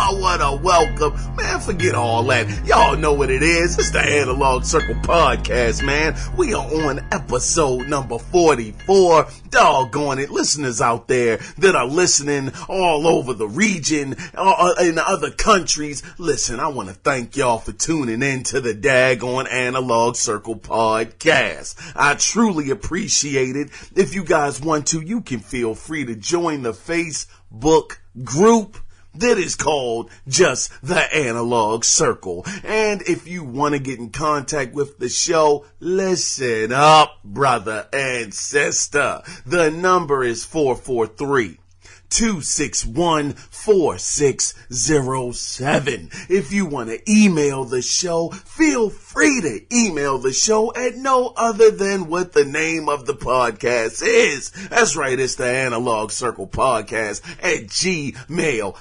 I wanna welcome, man, forget all that. Y'all know what it is. It's the Analog Circle Podcast, man. We are on episode number 44. Doggone it, listeners out there that are listening all over the region, in other countries. Listen, I want to thank y'all for tuning in to the daggone Analog Circle Podcast. I truly appreciate it. If you guys want to, you can feel free to join the Facebook group that is called just the Analog Circle. And if you want to get in contact with the show, listen up, brother and sister. The number is 443-261-4607. If you want to email the show, feel free to email the show at no other than what the name of the podcast is. That's right, it's the Analog Circle Podcast at gmail.com.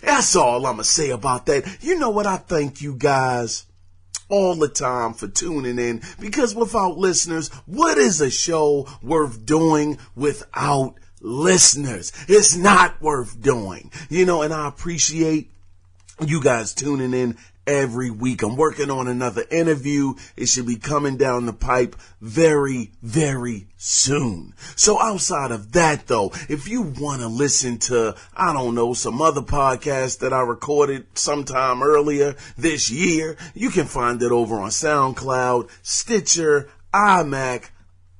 That's all I'm going to say about that. You know what? I thank you guys all the time for tuning in, because without listeners, what is a show worth doing without listeners? It's not worth doing, and I appreciate you guys tuning in every week. I'm working on another interview. It should be coming down the pipe very, very soon. So outside of that, though, if you want to listen to, some other podcasts that I recorded sometime earlier this year, you can find it over on SoundCloud, Stitcher, iMac,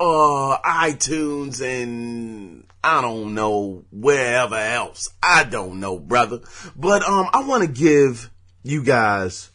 iTunes, and I don't know wherever else. I don't know, brother. But I want to give you guys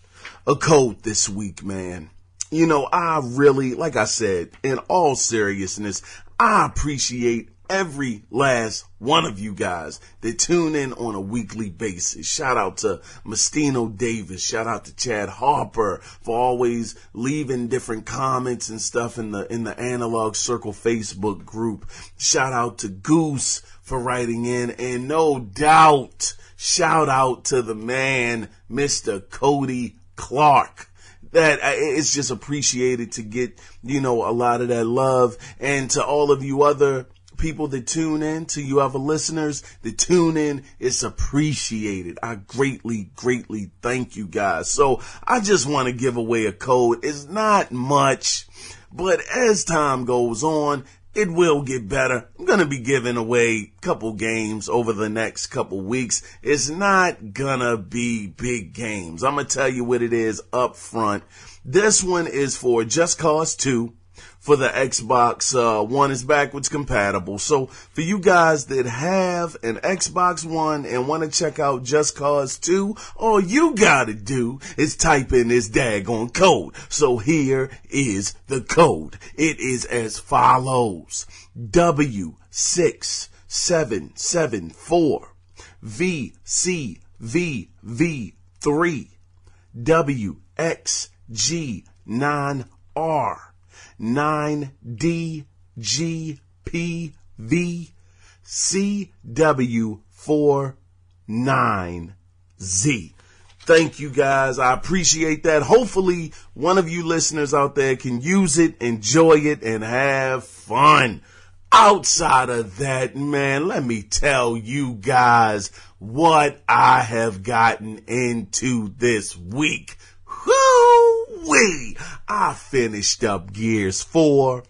a code this week, man. I really, like I said, in all seriousness, I appreciate every last one of you guys that tune in on a weekly basis. Shout out to Mastino Davis. Shout out to Chad Harper for always leaving different comments and stuff in the Analog Circle Facebook group. Shout out to Goose for writing in, and no doubt, shout out to the man, Mr. Cody Clark. That it's just appreciated to get, a lot of that love. And to all of you other people that tune in, to you other listeners that tune in, it's appreciated. I greatly, greatly thank you guys. So I just want to give away a code. It's not much, but as time goes on, it will get better. I'm going to be giving away a couple games over the next couple weeks. It's not going to be big games. I'm going to tell you what it is up front. This one is for Just Cause 2 for the Xbox One. Is backwards compatible. So for you guys that have an Xbox One and want to check out Just Cause 2, all you got to do is type in this daggone code. So here is the code. It is as follows: W6774 VCVV3 WXG9R 9DGPV CW49Z. Thank you guys. I appreciate that. Hopefully one of you listeners out there can use it, enjoy it, and have fun. Outside of that, man, let me tell you guys what I have gotten into this week. Whoo-wee! I finished up Gears 4.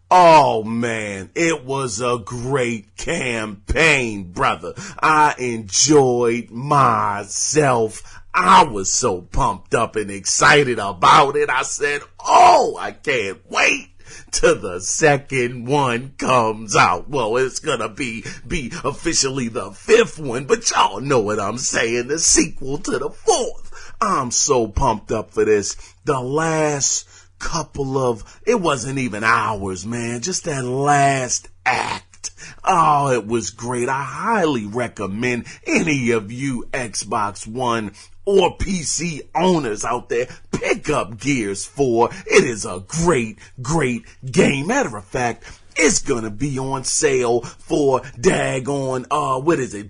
Oh, man, it was a great campaign, brother. I enjoyed myself. I was so pumped up and excited about it. I said, I can't wait till the second one comes out. Well, it's gonna be officially the fifth one, but y'all know what I'm saying, the sequel to the fourth. I'm so pumped up for this. The last couple of, it wasn't even hours, man, just that last act. Oh, it was great. I highly recommend any of you Xbox One or PC owners out there, pick up Gears 4. It is a great, great game. Matter of fact, it's gonna be on sale for daggone,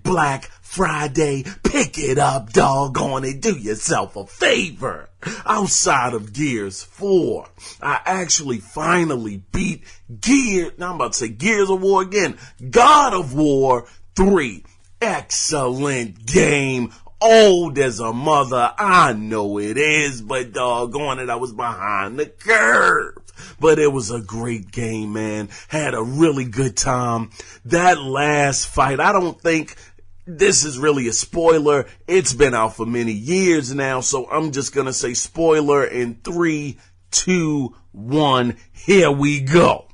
Black Friday. Pick it up, doggone it. Do yourself a favor. Outside of Gears 4, I actually finally beat I'm about to say Gears of War again. God of War 3. Excellent game. Old as a mother. I know it is, but doggone it, I was behind the curve. But it was a great game, man. Had a really good time. That last fight, I don't think this is really a spoiler. It's been out for many years now, so I'm just gonna say spoiler in 3, 2, 1. Here we go.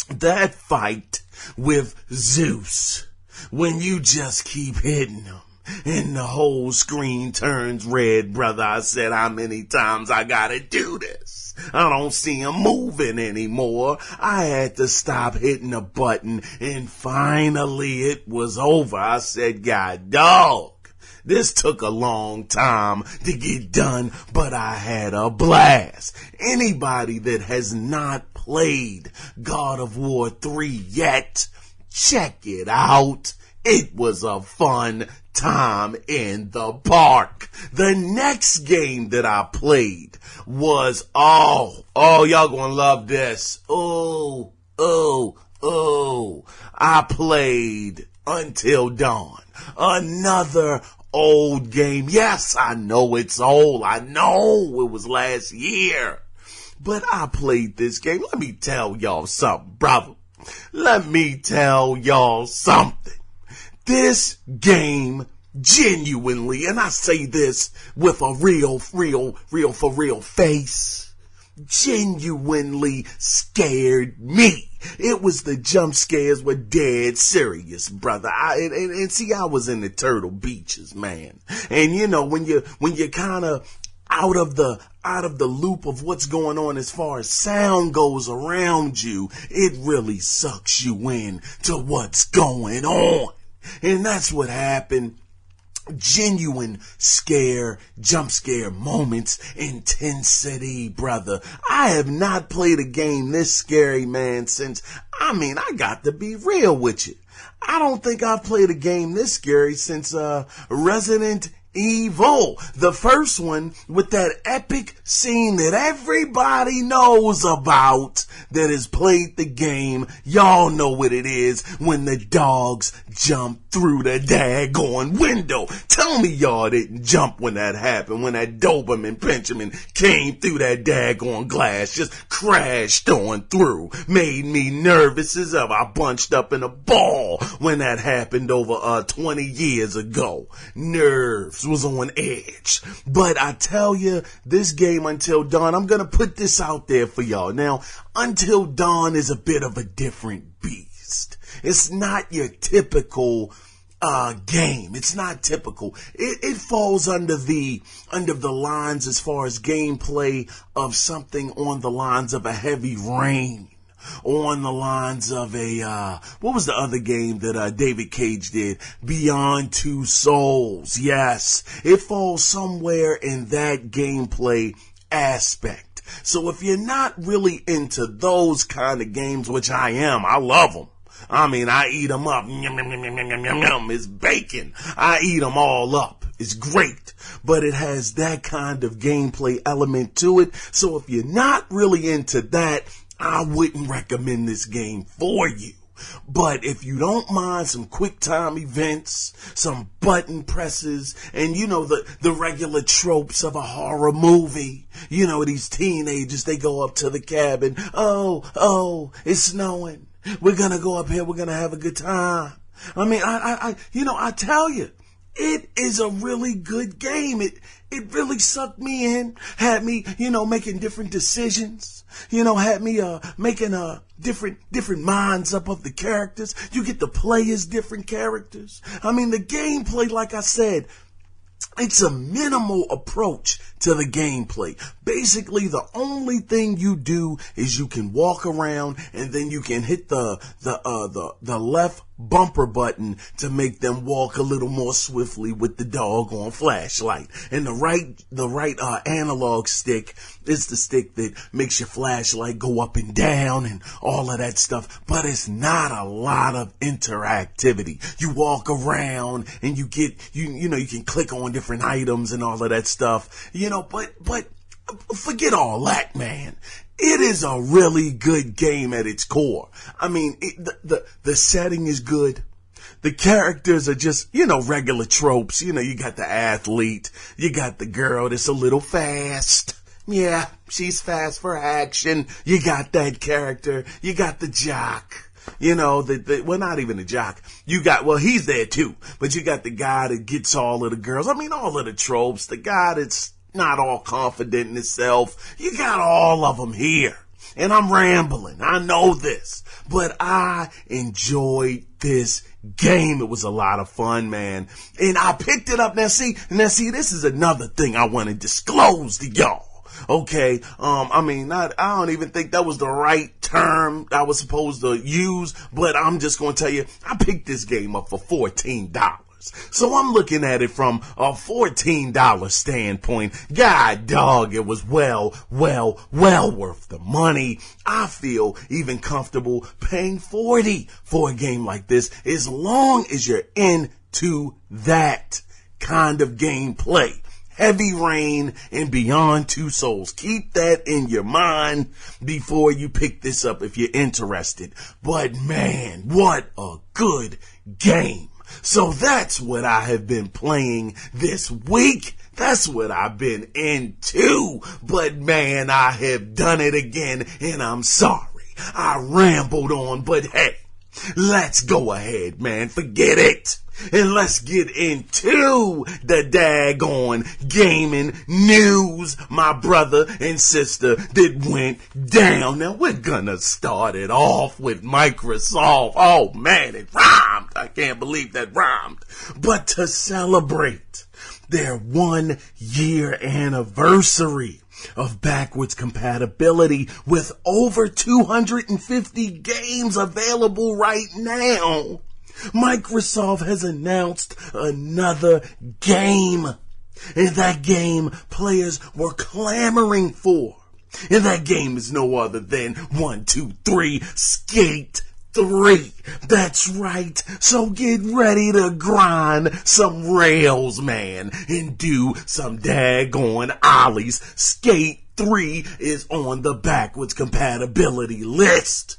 That fight with Zeus, when you just keep hitting him and the whole screen turns red, brother. I said, how many times I gotta do this? I don't see him moving anymore. I had to stop hitting the button, and finally it was over. I said, God dog, this took a long time to get done, but I had a blast. Anybody that has not played God of War 3 yet, check it out. It was a fun time in the park. The next game that I played was, y'all gonna love this. I played Until Dawn. Another old game. Yes, I know it's old. I know it was last year. But I played this game. Let me tell y'all something, brother. Let me tell y'all something. This game genuinely, and I say this with a real for real face, genuinely scared me. It was the jump scares were dead serious, brother. And see, I was in the Turtle Beaches, man. And you know, when you're kind of out of the loop of what's going on as far as sound goes around you, it really sucks you in to what's going on. And that's what happened. Genuine jump scare moments, intensity, brother. I have not played a game this scary, man, since, I got to be real with you. I don't think I've played a game this scary since, Resident Evil, the first one with that epic scene that everybody knows about that has played the game. Y'all know what it is when the dogs jump through the daggone window. Tell me y'all didn't jump when that happened, when that Doberman Benjamin came through that daggone glass, just crashed on through. Made me nervous as ever. I bunched up in a ball when that happened over 20 years ago. Nerves was on edge. But I tell you, this game Until Dawn, I'm gonna put this out there for y'all. Now, Until Dawn is a bit of a different beast. It's not your typical game. It's not typical. It falls under the lines as far as gameplay of something on the lines of a Heavy Rain. On the lines of what was the other game that David Cage did? Beyond Two Souls. Yes, it falls somewhere in that gameplay aspect. So if you're not really into those kind of games, which I am, I love them. I eat them up. Yum, yum, yum, yum, yum, yum, yum. It's bacon. I eat them all up. It's great. But it has that kind of gameplay element to it. So if you're not really into that, I wouldn't recommend this game for you. But if you don't mind some quick time events, some button presses, and you know the regular tropes of a horror movie, you know, these teenagers, they go up to the cabin. Oh, it's snowing. We're gonna go up here. We're gonna have a good time. I tell you, it is a really good game. It really sucked me in, had me, making different decisions, had me, making, different minds up of the characters. You get to play as different characters. The gameplay, like I said, it's a minimal approach to the gameplay. Basically, the only thing you do is you can walk around and then you can hit the left bumper button to make them walk a little more swiftly with the doggone flashlight. And the right analog stick is the stick that makes your flashlight go up and down and all of that stuff. But it's not a lot of interactivity. You walk around and you get, you can click on different items and all of that stuff, but forget all that, man. It is a really good game at its core. The setting is good. The characters are just, regular tropes. You got the athlete, you got the girl that's a little fast. Yeah, she's fast for action. You got that character. You got the jock. Well, not even the jock. He's there too, but you got the guy that gets all of the girls. I mean, all of the tropes. The guy that's not all confident in himself. You got all of them here. And I'm rambling. I know this, but I enjoyed this game. It was a lot of fun, man. And I picked it up. Now see, this is another thing I want to disclose to y'all. Okay. I don't even think that was the right term I was supposed to use, but I'm just going to tell you, I picked this game up for $14. So I'm looking at it from a $14 standpoint. God dog, it was well worth the money. I feel even comfortable paying $40 for a game like this, as long as you're into that kind of gameplay. Heavy Rain and Beyond Two Souls. Keep that in your mind before you pick this up if you're interested. But man, what a good game. So that's what I have been playing this week. That's what I've been into. But man, I have done it again, and I'm sorry. I rambled on, but hey, let's go ahead, man. Forget it. And let's get into the daggone gaming news, my brother and sister, that went down. Now, we're gonna start it off with Microsoft. Oh, man, it rhymed. I can't believe that rhymed. But to celebrate their 1-year anniversary of backwards compatibility with over 250 games available right now, Microsoft has announced another game, and that game players were clamoring for. And that game is no other than 1, 2, 3 Skate 3. That's right. So get ready to grind some rails, man, and do some daggone ollies. Skate 3 is on the backwards compatibility list.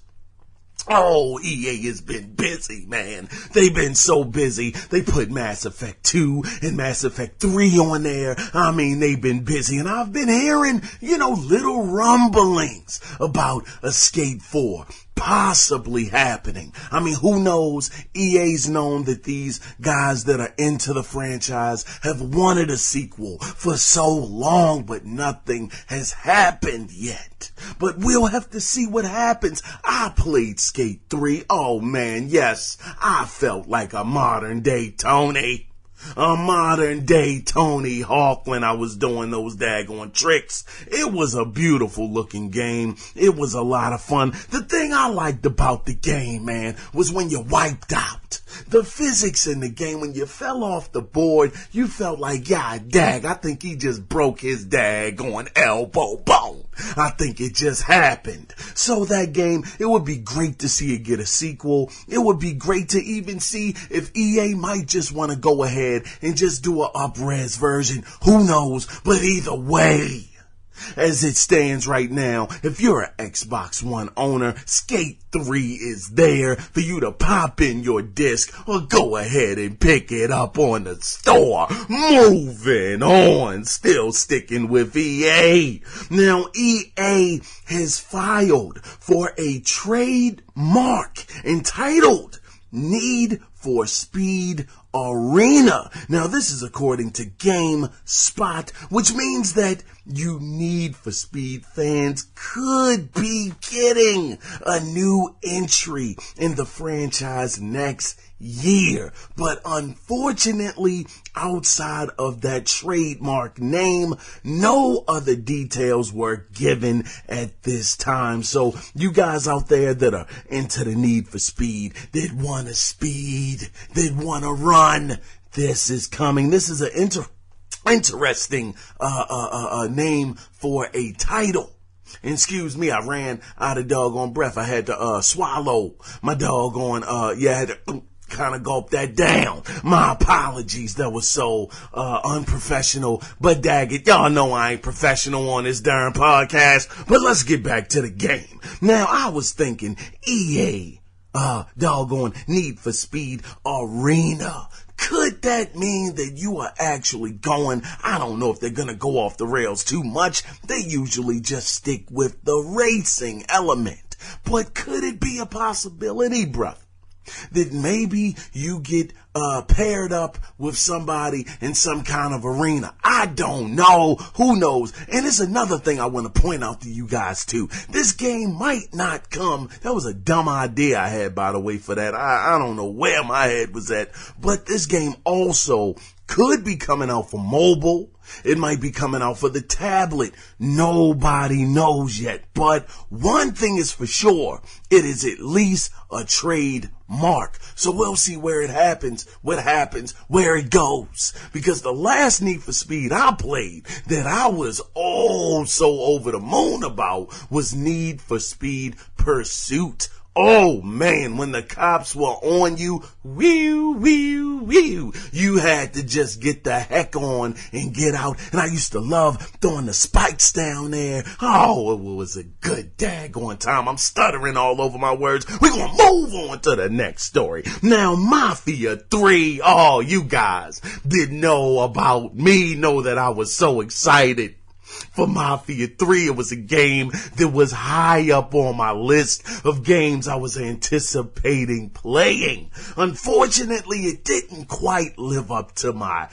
Oh, EA has been busy, man. They've been so busy. They put Mass Effect 2 and Mass Effect 3 on there. I mean, they've been busy. And I've been hearing, little rumblings about a Skate 4 possibly happening. I mean, who knows? EA's known that these guys that are into the franchise have wanted a sequel for so long, but nothing has happened yet. But we'll have to see what happens. I played Skate 3. Oh man, yes, I felt like a modern day Tony. A modern day Tony Hawk when I was doing those daggone tricks. It was a beautiful looking game. It was a lot of fun. The thing I liked about the game, man, was when you wiped out. The physics in the game, when you fell off the board, you felt like, God dag, I think he just broke his daggone elbow bone. I think it just happened. So that game, it would be great to see it get a sequel. It would be great to even see if EA might just want to go ahead and just do an up-res version. Who knows? But either way, as it stands right now, if you're an Xbox One owner, Skate 3 is there for you to pop in your disc or go ahead and pick it up on the store. Moving on, still sticking with EA. Now, EA has filed for a trademark entitled Need for Speed Arena. Now, this is according to GameSpot, which means that you Need for Speed fans could be getting a new entry in the franchise next year. But unfortunately, outside of that trademark name, no other details were given at this time. So you guys out there that are into the Need for Speed, that want to speed, that want to run, this is coming. This is an interesting name for a title. And excuse me, I ran out of doggone breath. I had to swallow my doggone I had to kind of gulp that down. My apologies. That was so unprofessional. But daggit, y'all know I ain't professional on this darn podcast. But let's get back to the game. Now, I was thinking EA doggone Need for Speed Arena. Could that mean that you are actually going, I don't know if they're going to go off the rails too much. They usually just stick with the racing element. But could it be a possibility, brother, that maybe you get paired up with somebody in some kind of arena? I don't know. Who knows? And it's another thing I want to point out to you guys too. This game might not come. That was a dumb idea I had, by the way, for that. I don't know where my head was at. But this game also could be coming out for mobile. It might be coming out for the tablet. Nobody knows yet. But one thing is for sure, it is at least a trademark. So we'll see where it happens, what happens, where it goes. Because the last Need for Speed I played that I was oh so over the moon about was Need for Speed Pursuit. Oh man, when the cops were on you, you had to just get the heck on and get out. And I used to love throwing the spikes down there. Oh, it was a good daggone time. I'm stuttering all over my words. We're going to move on to the next story. Now, Mafia 3. Oh, you guys didn't know about me, know that I was so excited for Mafia 3. It was a game that was high up on my list of games I was anticipating playing. Unfortunately, it didn't quite live up to my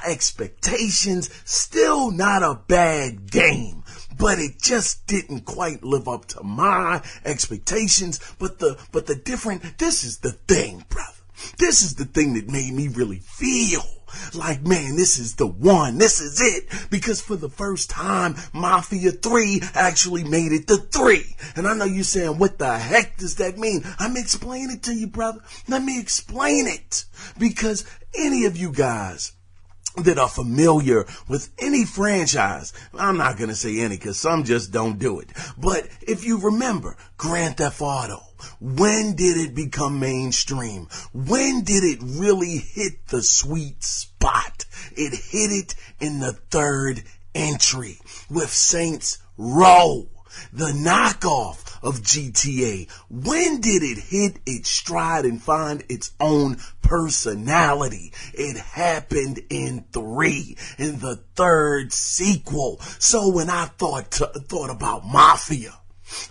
expectations. Still not a bad game, but it just didn't quite live up to my expectations. But this is the thing, brother. This is the thing that made me really feel like, man, this is the one. This is it. Because for the first time, Mafia 3 actually made it to 3. And I know you're saying, what the heck does that mean? I'm explaining it to you, brother. Let me explain it. Because any of you guys that are familiar with any franchise, I'm not going to say any because some just don't do it. But if you remember Grand Theft Auto, when did it become mainstream? When did it really hit the sweet spot? It hit it in the third entry with Saints Row, the knockoff of GTA. When did it hit its stride and find its own personality? It happened in 3, in the third sequel. So when I thought about Mafia,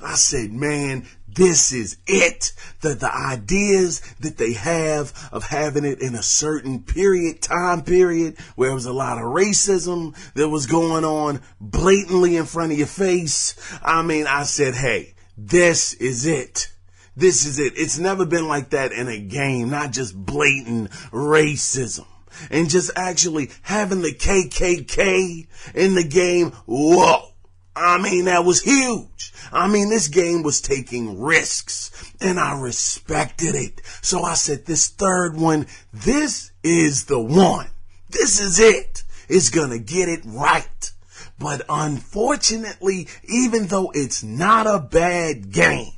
I said, man, this is it. The ideas that they have of having it in a certain time period where there was a lot of racism that was going on blatantly in front of your face. I mean, I said, hey, this is it. This is it. It's never been like that in a game, not just blatant racism. And just actually having the KKK in the game, whoa. I mean, that was huge. I mean, this game was taking risks, and I respected it. So I said, this third one, this is the one. This is it. It's gonna get it right. But unfortunately, even though it's not a bad game,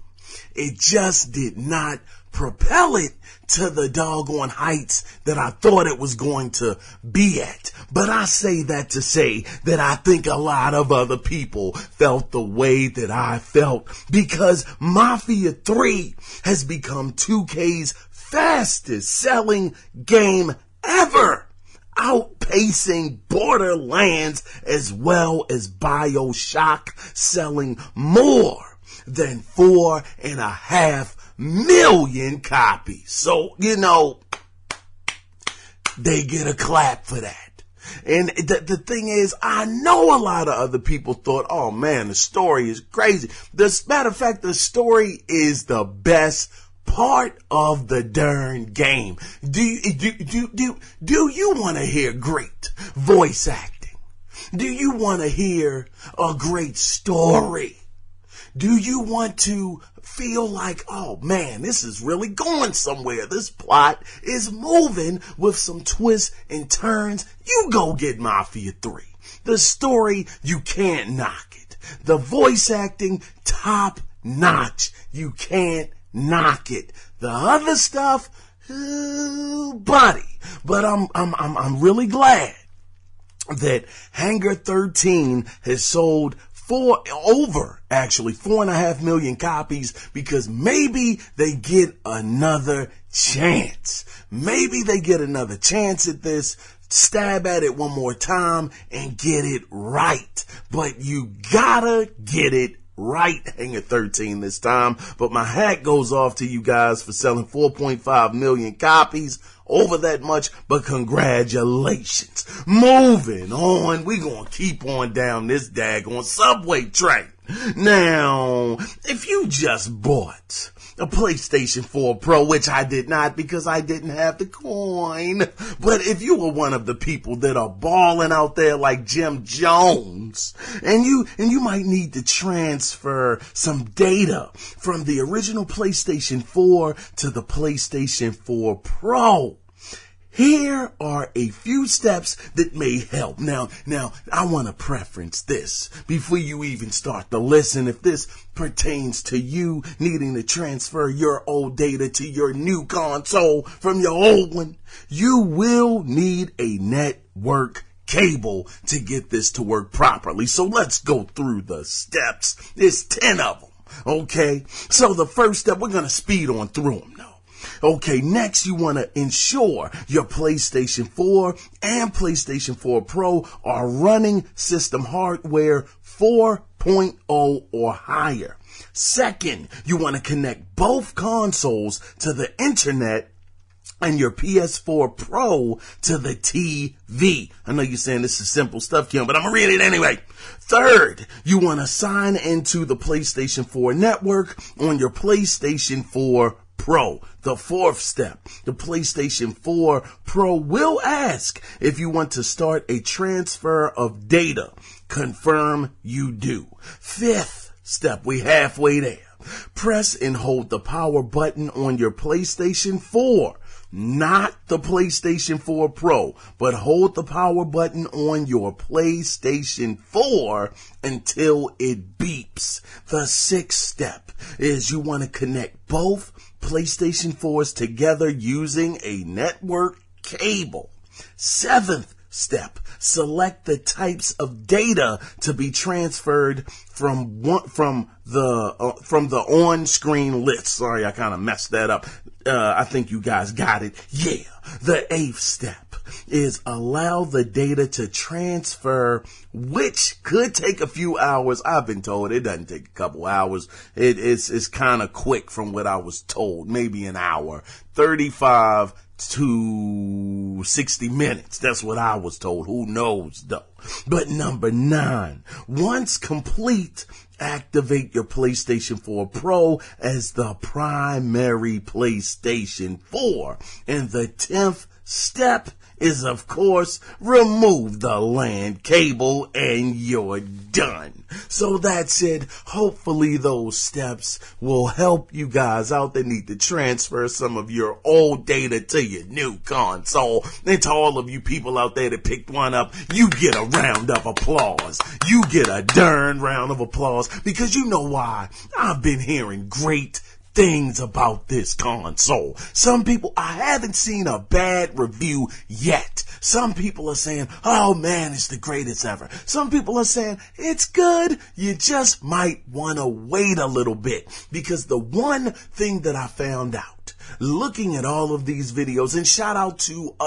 it just did not propel it to the doggone heights that I thought it was going to be at. But I say that to say that I think a lot of other people felt the way that I felt, because Mafia 3 has become 2K's fastest selling game ever, outpacing Borderlands as well as BioShock, selling more than 4.5 million copies. So, you know, they get a clap for that. And the thing is, I know a lot of other people thought, oh man, the story is crazy. Matter of fact, the story is the best part of the darn game. Do you want to hear great voice acting? Do you want to hear a great story? Do you want to feel like, oh man, this is really going somewhere? This plot is moving with some twists and turns. You go get Mafia 3. The story, you can't knock it. The voice acting, top notch. You can't knock it. The other stuff, buddy. But I'm really glad that Hangar 13 has sold 4.5 million copies, because maybe they get another chance. Maybe they get another chance at this, stab at it one more time and get it right. But you gotta get it right. Hang at 13 this time. But my hat goes off to you guys for selling 4.5 million copies. Over that much, but congratulations. Moving on, we gonna keep on down this daggone subway train. Now, if you just bought a PlayStation 4 Pro, which I did not because I didn't have the coin, but if you were one of the people that are balling out there like Jim Jones, and you might need to transfer some data from the original PlayStation 4 to the PlayStation 4 Pro, here are a few steps that may help. Now, I want to preference this before you even start to listen. If this pertains to you needing to transfer your old data to your new console from your old one, you will need a network cable to get this to work properly. So let's go through the steps. There's 10 of them. Okay. So the first step, we're going to speed on through them now. Okay, next you want to ensure your PlayStation 4 and PlayStation 4 Pro are running system hardware 4.0 or higher. Second, you want to connect both consoles to the internet and your PS4 Pro to the TV. I know you're saying this is simple stuff, Kim, but I'm going to read it anyway. Third, you want to sign into the PlayStation 4 network on your PlayStation 4 Pro. The fourth step, the PlayStation 4 Pro will ask if you want to start a transfer of data. Confirm you do. Fifth step, we halfway there. Press and hold the power button on your PlayStation 4. Not the PlayStation 4 Pro, but hold the power button on your PlayStation 4 until it beeps. The sixth step is you want to connect both PlayStation 4s together using a network cable. Seventh step, select the types of data to be transferred from the on-screen list. Sorry, I kind of messed that up. I think you guys got it. Yeah. The eighth step is allow the data to transfer, which could take a few hours. I've been told it doesn't take a couple hours. It's kind of quick from what I was told. Maybe an hour. 35 to 60 minutes. That's what I was told. Who knows though? But number 9, once complete, activate your PlayStation 4 Pro as the primary PlayStation 4. And the 10th step is, of course, remove the LAN cable and you're done. So that's it. Hopefully those steps will help you guys out that need to transfer some of your old data to your new console. And to all of you people out there that picked one up, you get a round of applause. You get a darn round of applause, because you know why? I've been hearing great things about this console. Some people, I haven't seen a bad review yet. Some people are saying, oh man, it's the greatest ever. Some people are saying, it's good. You just might want to wait a little bit, because the one thing that I found out looking at all of these videos, and shout out to,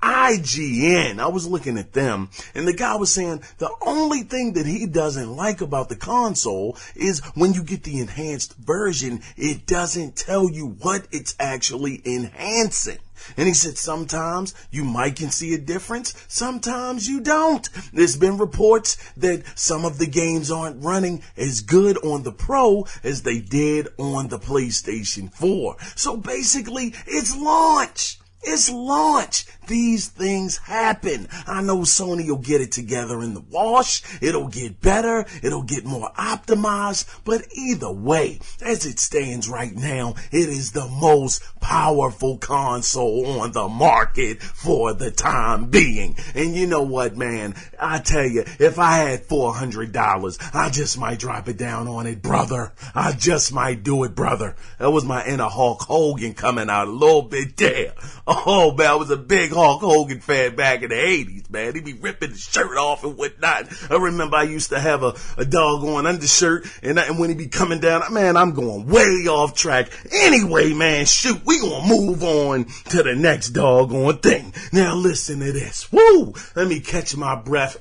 IGN. I was looking at them, and the guy was saying the only thing that he doesn't like about the console is when you get the enhanced version, it doesn't tell you what it's actually enhancing. And he said sometimes you might can see a difference, sometimes you don't. There's been reports that some of the games aren't running as good on the Pro as they did on the PlayStation 4. So basically, it's launch. It's launch. These things happen. I know Sony will get it together in the wash. It'll get better. It'll get more optimized. But either way, as it stands right now, it is the most powerful console on the market for the time being. And you know what, man? I tell you, if I had $400, I just might drop it down on it, brother. I just might do it, brother. That was my inner Hulk Hogan coming out a little bit there. Oh, man, I was a big Hulk Hogan fan back in the 80s, man. He be ripping his shirt off and whatnot. I remember I used to have a doggone undershirt, and when he be coming down, man, I'm going way off track. Anyway, man, shoot, we gonna move on to the next doggone thing. Now listen to this. Woo! Let me catch my breath.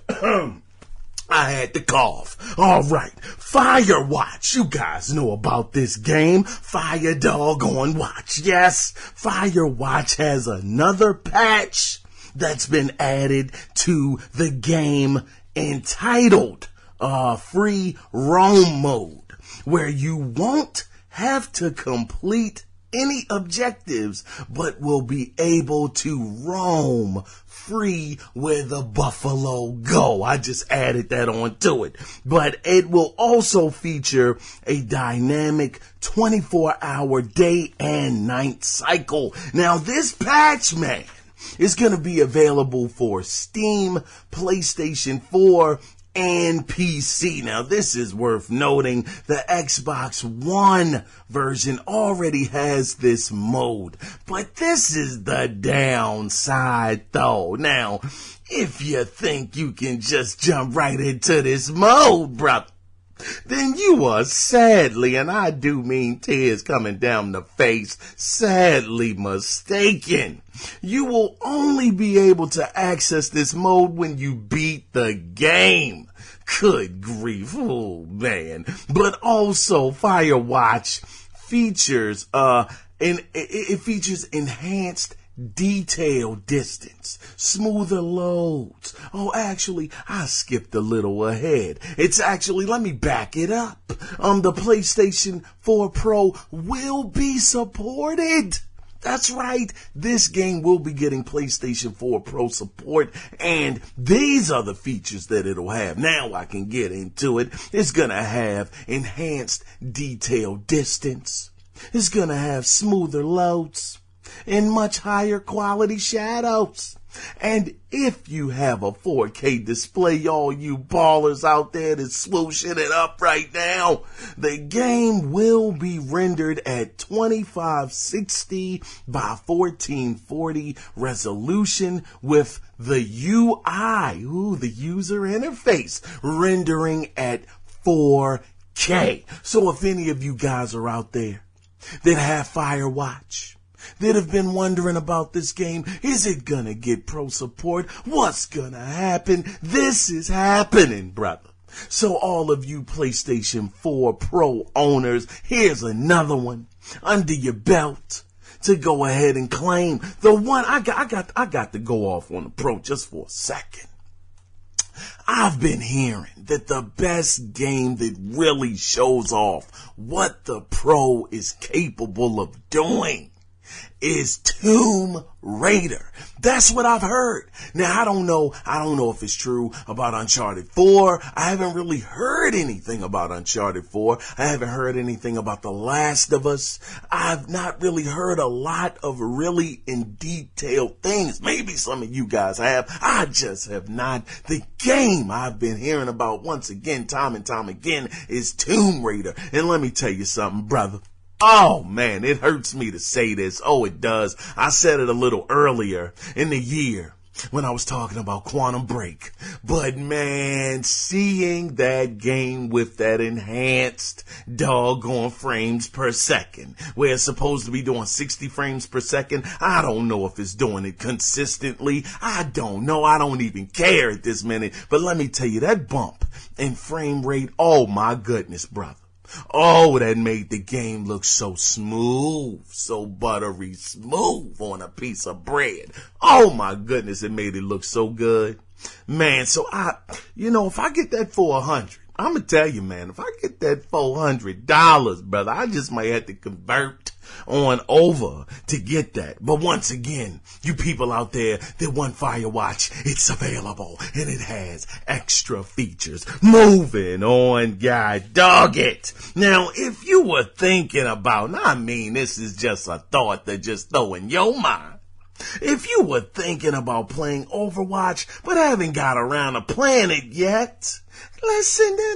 I had to cough. All right. Firewatch. You guys know about this game. Fire doggone watch. Yes. Firewatch has another patch that's been added to the game entitled Free Roam Mode, where you won't have to complete any objectives, but will be able to roam free where the buffalo go. I just added that onto it. But it will also feature a dynamic 24-hour day and night cycle. Now, this patch, man, is going to be available for Steam, PlayStation 4, and PC. Now, this is worth noting. The Xbox One version already has this mode, but this is the downside, though. Now, if you think you can just jump right into this mode, brother, then you are sadly, and I do mean tears coming down the face, sadly mistaken. You will only be able to access this mode when you beat the game. Good grief, oh man. But also, Firewatch features, it features enhanced detail distance, smoother loads. Oh, actually, I skipped a little ahead. It's actually, let me back it up. The PlayStation 4 Pro will be supported. That's right. This game will be getting PlayStation 4 Pro support, and these are the features that it'll have. Now I can get into it. It's gonna have enhanced detail distance. It's gonna have smoother loads and much higher quality shadows. And if you have a 4K display, all you ballers out there that's swooshing it up right now, the game will be rendered at 2560 by 1440 resolution with the UI, the user interface, rendering at 4K. So if any of you guys are out there that have Firewatch, that have been wondering about this game, is it gonna get pro support? What's gonna happen? This is happening, brother. So all of you PlayStation 4 Pro owners, here's another one under your belt to go ahead and claim. The one I got to go off on the Pro just for a second. I've been hearing that the best game that really shows off what the Pro is capable of doing is Tomb Raider. That's what I've heard. Now, I don't know if it's true about Uncharted 4. I haven't really heard anything about Uncharted 4. I haven't heard anything about The Last of Us. I've not really heard a lot of really in detail things. Maybe some of you guys have. I just have not. The game I've been hearing about once again, time and time again, is Tomb Raider. And let me tell you something, brother. Oh man, it hurts me to say this. Oh, it does. I said it a little earlier in the year when I was talking about Quantum Break. But man, seeing that game with that enhanced doggone frames per second, where it's supposed to be doing 60 frames per second, I don't know if it's doing it consistently. I don't know. I don't even care at this minute. But let me tell you, that bump in frame rate, oh my goodness, brother. Oh, that made the game look so smooth, so buttery smooth on a piece of bread. Oh my goodness, it made it look so good. Man, so if I get that for $100, I'm gonna tell you, man, if I get that $400, brother, I just might have to convert on over to get that. But once again, you people out there that want Firewatch, it's available and it has extra features. Moving on, guys, dog it. Now, if you were thinking about, this is just a thought that just throw in your mind. If you were thinking about playing Overwatch but haven't got around to playing it yet, listen to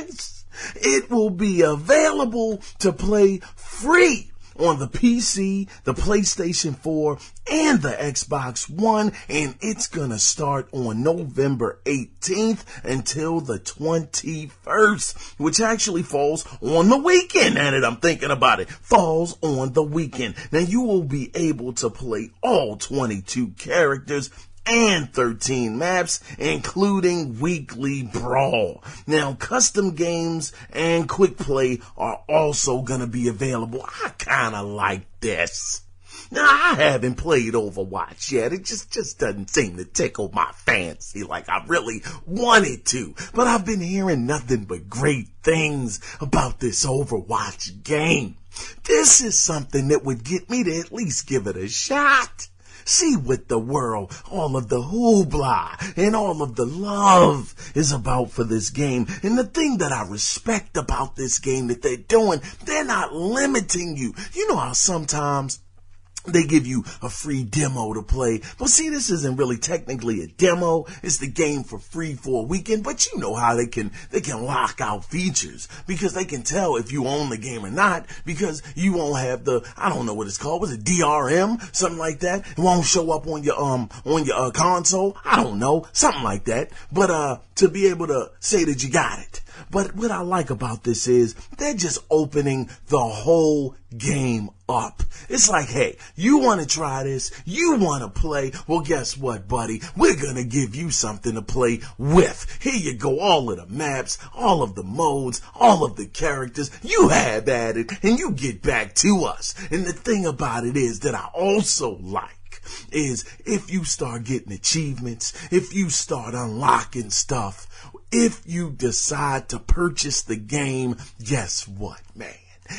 this. It will be available to play free on the PC, the PlayStation 4, and the Xbox One, and it's gonna start on November 18th until the 21st, which actually falls on the weekend. Now that I'm thinking about it, falls on the weekend. Now you will be able to play all 22 characters and 13 maps, including weekly brawl. Now, custom games and quick play are also gonna be available. I kinda like this. Now, I haven't played Overwatch yet. It just doesn't seem to tickle my fancy like I really wanted to. But I've been hearing nothing but great things about this Overwatch game. This is something that would get me to at least give it a shot. See what the world, all of the hoopla and all of the love is about for this game. And the thing that I respect about this game that they're doing, they're not limiting you. You know how sometimes they give you a free demo to play. But see, this isn't really technically a demo. It's the game for free for a weekend. But you know how they can lock out features because they can tell if you own the game or not because you won't have the, I don't know what it's called. Was it DRM? Something like that. It won't show up on your console. I don't know. Something like that. But, to be able to say that you got it. But what I like about this is they're just opening the whole game up. It's like, hey, you want to try this? You want to play? Well, guess what, buddy? We're going to give you something to play with. Here you go. All of the maps, all of the modes, all of the characters. You have at it and you get back to us. And the thing about it is that I also like is if you start getting achievements, if you start unlocking stuff, if you decide to purchase the game, guess what, man?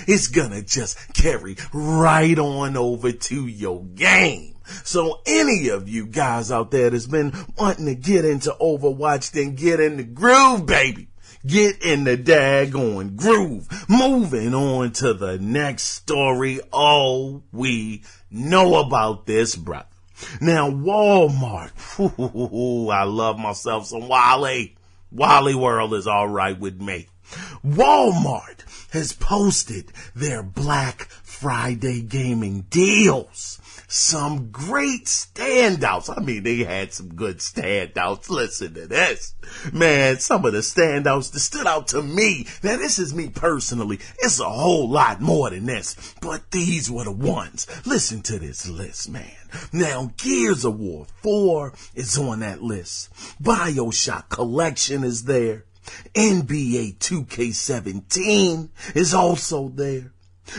It's gonna just carry right on over to your game. So any of you guys out there that's been wanting to get into Overwatch, then get in the groove, baby. Get in the daggone groove. Moving on to the next story. Oh, we know about this, brother. Now, Walmart. I love myself some Wally. Wally World is all right with me. Walmart has posted their Black Friday gaming deals. Some great standouts. I mean, they had some good standouts. Listen to this. Man, some of the standouts that stood out to me. Now, this is me personally. It's a whole lot more than this. But these were the ones. Listen to this list, man. Now, Gears of War 4 is on that list. BioShock Collection is there. NBA 2K17 is also there.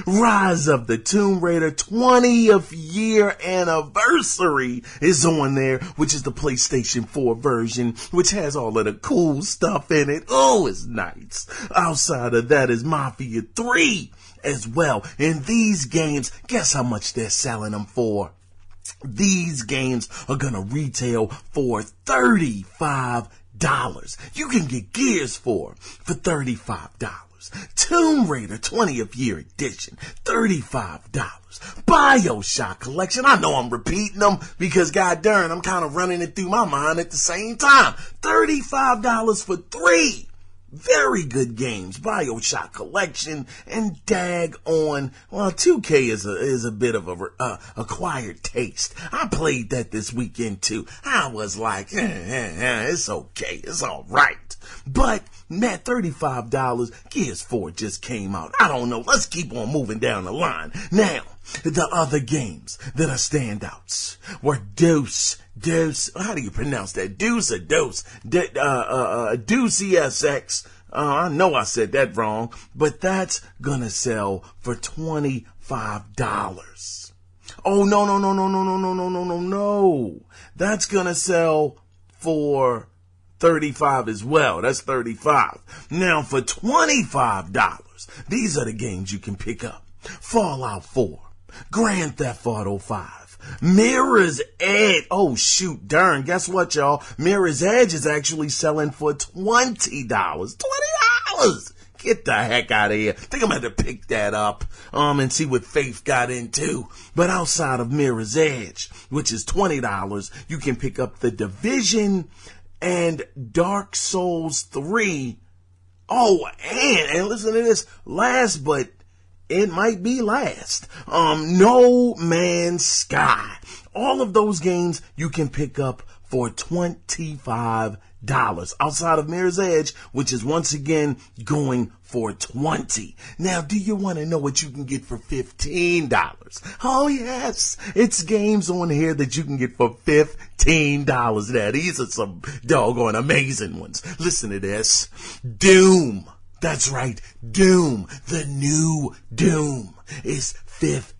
Rise of the Tomb Raider 20th year anniversary is on there, which is the PlayStation 4 version, which has all of the cool stuff in it. Oh, it's nice. Outside of that is Mafia 3 as well. And these games, guess how much they're selling them for? These games are gonna retail for $35. You can get Gears for $35. Tomb Raider 20th year edition, $35. BioShock Collection, I know I'm repeating them because god darn, I'm kind of running it through my mind at the same time. $35 for 3 very good games. BioShock Collection and daggone, well, 2K is a bit of a acquired taste. I played that this weekend too. I was like, it's okay, it's all right. But that $35, Gears 4 just came out. I don't know. Let's keep on moving down the line. Now, the other games that are standouts were Deuce, how do you pronounce that? Deuce or Deuce? Deuce ESX. I know I said that wrong, but that's gonna sell for $25. Oh, no. That's gonna sell for 35 as well. That's 35. Now for $25, these are the games you can pick up. Fallout 4, Grand Theft Auto 5, Mirror's Edge. Oh, shoot, darn. Guess what, y'all? Mirror's Edge is actually selling for $20. $20! Get the heck out of here. I think I'm going to pick that up, and see what Faith got into. But outside of Mirror's Edge, which is $20, you can pick up The Division and Dark Souls 3. Oh, and listen to this. Last but it might be last. No Man's Sky. All of those games you can pick up for $25 outside of Mirror's Edge, which is once again going for $20. Now, do you want to know what you can get for $15? Oh yes, it's games on here that you can get for $15. Now, these are some doggone amazing ones. Listen to this. Doom. That's right, Doom. The new Doom is $15.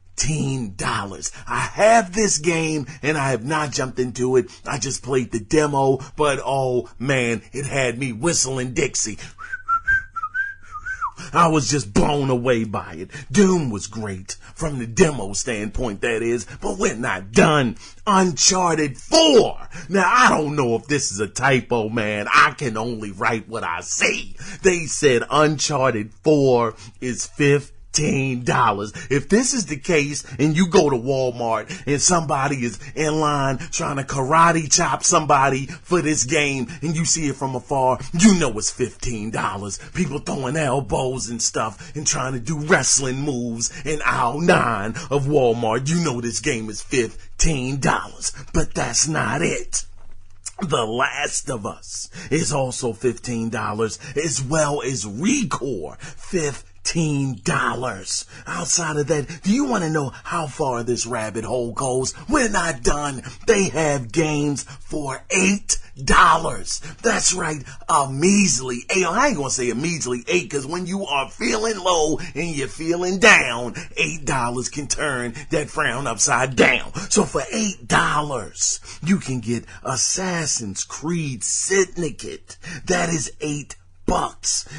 I have this game and I have not jumped into it. I just played the demo, but oh man, it had me whistling Dixie. I was just blown away by it. Doom was great from the demo standpoint, that is, but we're not done. Uncharted 4. Now, I don't know if this is a typo, man. I can only write what I see. They said Uncharted 4 is $15. If this is the case and you go to Walmart and somebody is in line trying to karate chop somebody for this game and you see it from afar, you know it's $15. People throwing elbows and stuff and trying to do wrestling moves in aisle 9 of Walmart. You know this game is $15. But that's not it. The Last of Us is also $15, as well as Recore, $15. Outside of that, do you want to know how far this rabbit hole goes? We're not done. They have games for $8. That's right, a measly 8. I ain't gonna say a measly 8, because when you are feeling low and you're feeling down, $8 can turn that frown upside down. So for $8, you can get Assassin's Creed Syndicate. That is $8.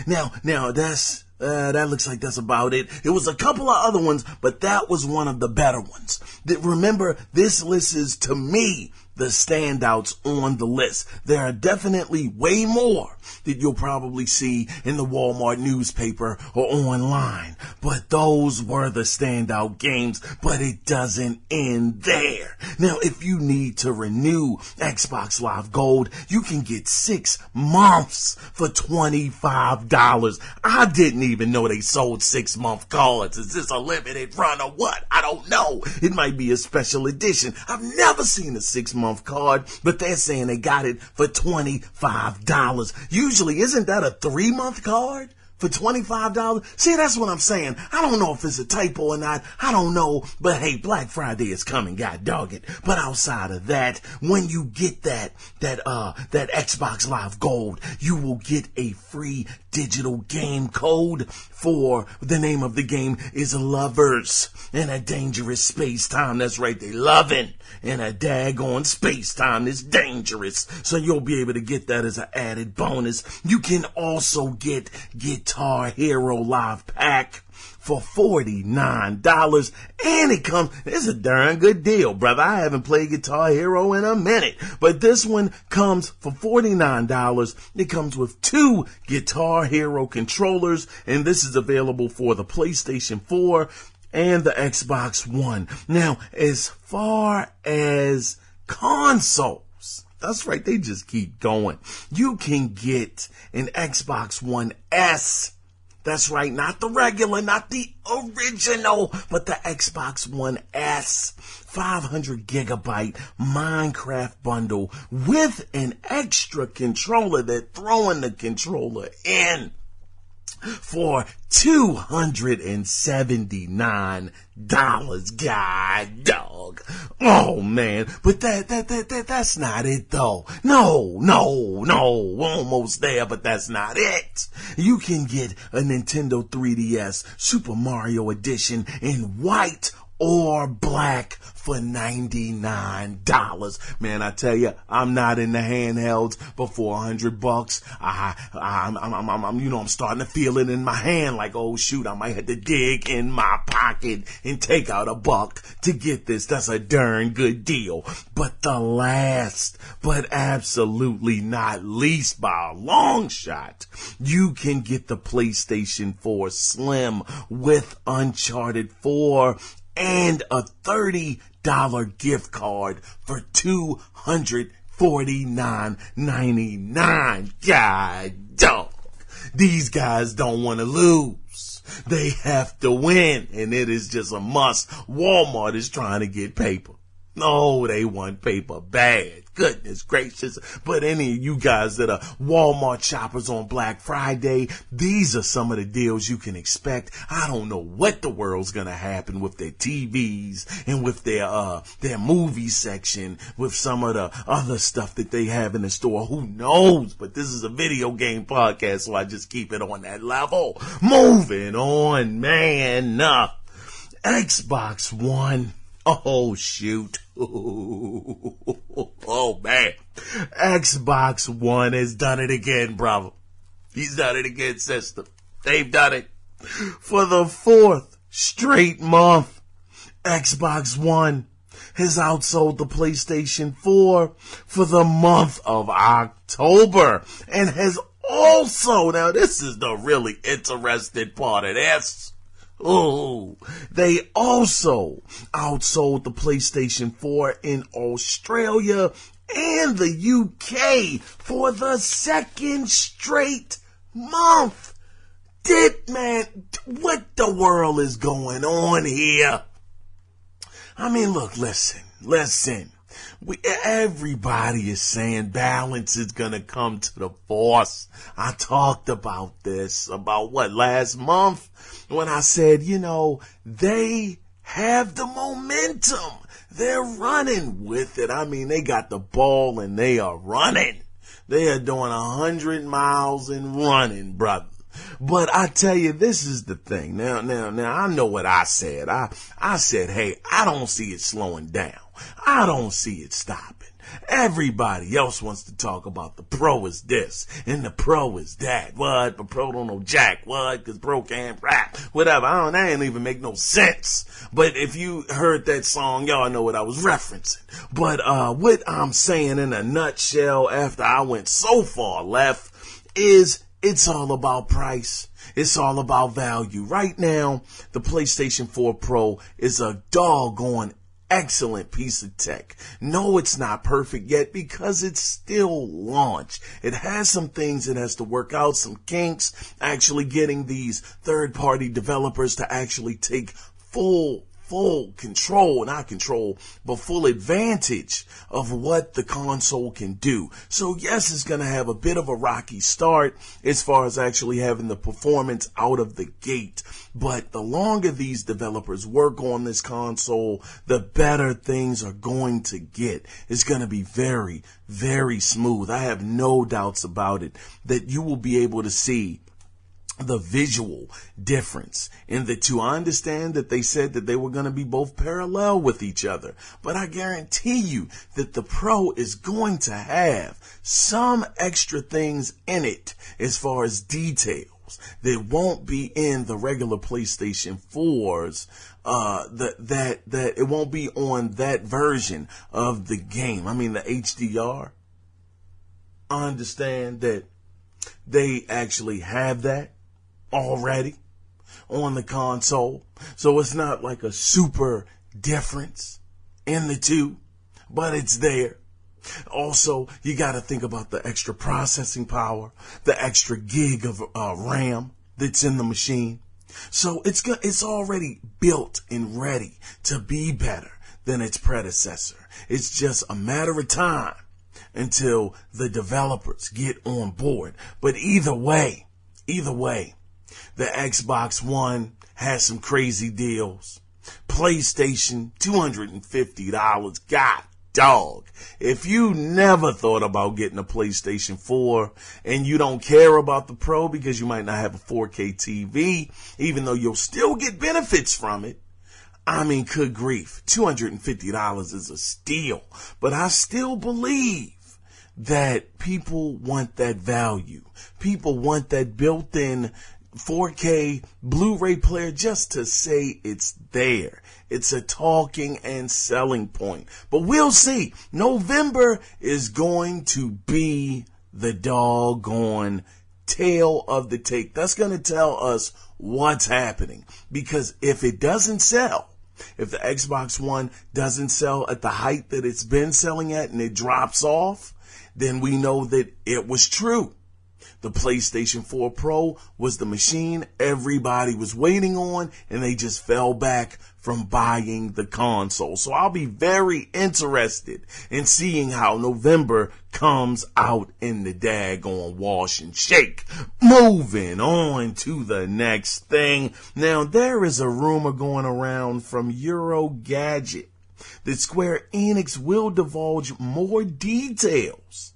Now that's that looks like that's about it. It was a couple of other ones, but that was one of the better ones. Remember, this list is, to me, the standouts on the list. There are definitely way more that you'll probably see in the Walmart newspaper or online, but those were the standout games. But it doesn't end there. Now, if you need to renew Xbox Live Gold, you can get 6 months for $25. I didn't even know they sold 6-month cards. Is this a limited run or what? I don't know. It might be a special edition. I've never seen a 6-month card, but they're saying they got it for $25. Usually, isn't that a 3-month card for $25? See, that's what I'm saying. I don't know if it's a typo or not. I don't know. But hey, Black Friday is coming, god dog it. But outside of that, when you get that Xbox Live Gold, you will get a free digital game code for the name of the game is Lovers in a Dangerous Space Time. That's right, they loving in a daggone space time. It's dangerous. So you'll be able to get that as an added bonus. You can also get Guitar Hero Live Pack for $49, and it's a darn good deal, brother. I haven't played Guitar Hero in a minute, but this one comes for $49. It comes with 2 Guitar Hero controllers, and this is available for the PlayStation 4 and the Xbox One. Now, as far as consoles, that's right, they just keep going. You can get an Xbox One S. That's right, not the regular, not the original, but the Xbox One S. 500 gigabyte Minecraft bundle with an extra controller. They're throwing the controller in for $279. God dog. Oh man. But that's not it though. No. We're almost there, but that's not it. You can get a Nintendo 3DS Super Mario Edition in white or black for $99. Man, I tell you, I'm not in the handhelds, but for $100, I'm starting to feel it in my hand like, oh shoot, I might have to dig in my pocket and take out $1 to get this. That's a darn good deal. But the last, but absolutely not least by a long shot, you can get the PlayStation 4 Slim with Uncharted 4 and a $30 gift card for $249.99. God dog. These guys don't want to lose. They have to win, and it is just a must. Walmart is trying to get paper. No, they want paper bad. Goodness gracious. But any of you guys that are Walmart shoppers on Black Friday, these are some of the deals you can expect. I don't know what the world's going to happen with their TVs and with their movie section, with some of the other stuff that they have in the store. Who knows? But this is a video game podcast, so I just keep it on that level. Moving on, man. Xbox One. Oh, shoot. Oh, man. Xbox One has done it again, brother. He's done it again, sister. They've done it. For the 4th straight month, Xbox One has outsold the PlayStation 4 for the month of October, and has also, now this is the really interesting part of this, they also outsold the PlayStation 4 in Australia and the UK for the 2nd straight month. What the world is going on here? I mean, look, listen. Everybody is saying balance is going to come to the force. I talked about this, last month when I said, they have the momentum. They're running with it. I mean, they got the ball and they are running. They are doing 100 miles and running, brother. But I tell you, this is the thing. Now, I know what I said. I said, hey, I don't see it slowing down. I don't see it stopping. Everybody else wants to talk about the Pro is this and the Pro is that. What? But Pro don't know jack. What? Because Pro can't rap. Whatever. That ain't even make no sense. But if you heard that song, y'all know what I was referencing. But what I'm saying in a nutshell, after I went so far left, is it's all about price. It's all about value. Right now, the PlayStation 4 Pro is a doggone excellent piece of tech. No, it's not perfect yet because it's still launch. It has some things it has to work out, some kinks, actually getting these third-party developers to actually take full control, not control, but full advantage of what the console can do. So yes, it's going to have a bit of a rocky start as far as actually having the performance out of the gate. But the longer these developers work on this console, the better things are going to get. It's going to be very, very smooth. I have no doubts about it that you will be able to see the visual difference in the two. I understand that they said that they were going to be both parallel with each other, but I guarantee you that the Pro is going to have some extra things in it as far as details that won't be in the regular PlayStation 4s. That it won't be on that version of the game. I mean, the HDR. I understand that they actually have that already on the console. So it's not like a super difference in the two, but it's there. Also, you got to think about the extra processing power, the extra gig of RAM that's in the machine. So it's already built and ready to be better than its predecessor. It's just a matter of time until the developers get on board. But either way, the Xbox One has some crazy deals. PlayStation, $250. God dog. If you never thought about getting a PlayStation 4 and you don't care about the Pro because you might not have a 4K TV, even though you'll still get benefits from it, I mean, good grief, $250 is a steal. But I still believe that people want that value. People want that built-in 4K Blu-ray player just to say it's there. It's a talking and selling point. But we'll see. November is going to be the doggone tail of the tape. That's going to tell us what's happening. Because if it doesn't sell, if the Xbox One doesn't sell at the height that it's been selling at and it drops off, then we know that it was true. The PlayStation 4 Pro was the machine everybody was waiting on, and they just fell back from buying the console. So I'll be very interested in seeing how November comes out in the daggone wash and shake. Moving on to the next thing. Now, there is a rumor going around from Eurogadget that Square Enix will divulge more details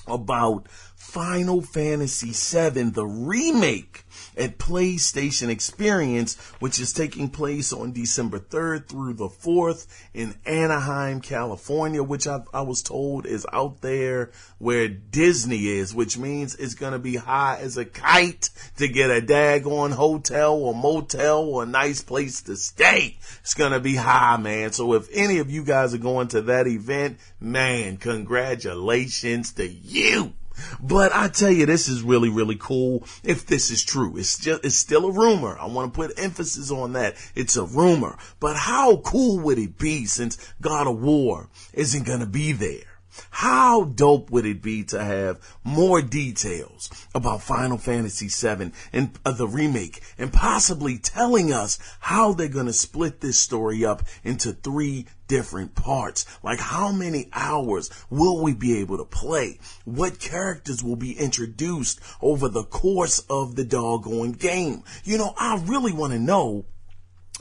about Final Fantasy VII, the remake, at PlayStation Experience, which is taking place on December 3rd through the 4th in Anaheim, California, which I was told is out there where Disney is, which means it's going to be high as a kite to get a daggone hotel or motel or a nice place to stay. It's going to be high, man. So if any of you guys are going to that event, man, congratulations to you. But I tell you, this is really, really cool if this is true. It's still a rumor. I want to put emphasis on that. It's a rumor. But how cool would it be since God of War isn't going to be there? How dope would it be to have more details about Final Fantasy VII and the remake, and possibly telling us how they're going to split this story up into 3 different parts? Like, how many hours will we be able to play? What characters will be introduced over the course of the doggone game? You know, I really want to know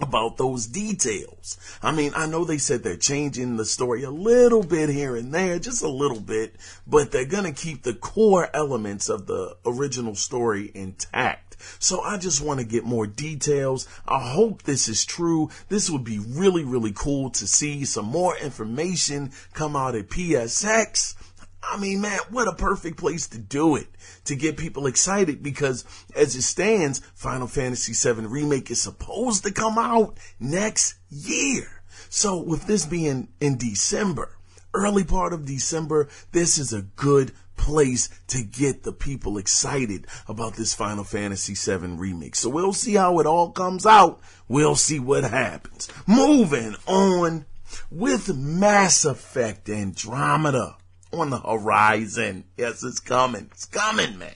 about those details. I mean, I know they said they're changing the story a little bit here and there, just a little bit, but they're going to keep the core elements of the original story intact. So I just want to get more details. I hope this is true. This would be really, really cool to see some more information come out at PSX. I mean, man, what a perfect place to do it, to get people excited, because as it stands, Final Fantasy VII Remake is supposed to come out next year. So with this being in December, early part of December, this is a good place to get the people excited about this Final Fantasy VII Remake. So we'll see how it all comes out. We'll see what happens. Moving on with Mass Effect Andromeda on the horizon. Yes, it's coming. It's coming, man.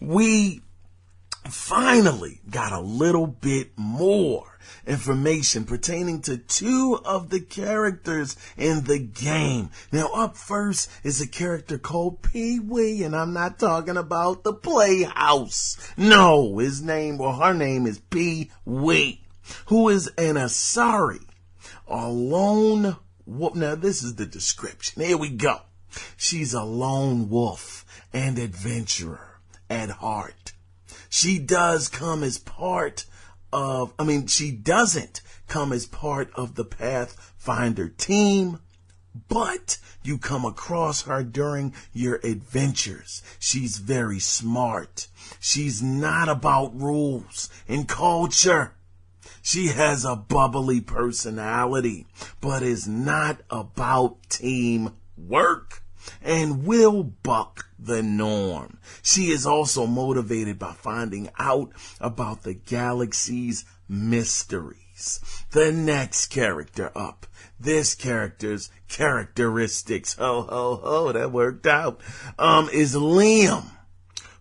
We finally got a little bit more information pertaining to 2 of the characters in the game. Now, up first is a character called Pee-wee, and I'm not talking about the Playhouse. No, his name or her name is Pee-wee, who is an Asari, a lone wolf. Now, this is the description. Here we go. She's a lone wolf and adventurer at heart. She doesn't come as part of the Pathfinder team, but you come across her during your adventures. She's very smart. She's not about rules and culture. She has a bubbly personality, but is not about teamwork and will buck the norm. She is also motivated by finding out about the galaxy's mysteries. The next character up, this character's characteristics, that worked out, is Liam,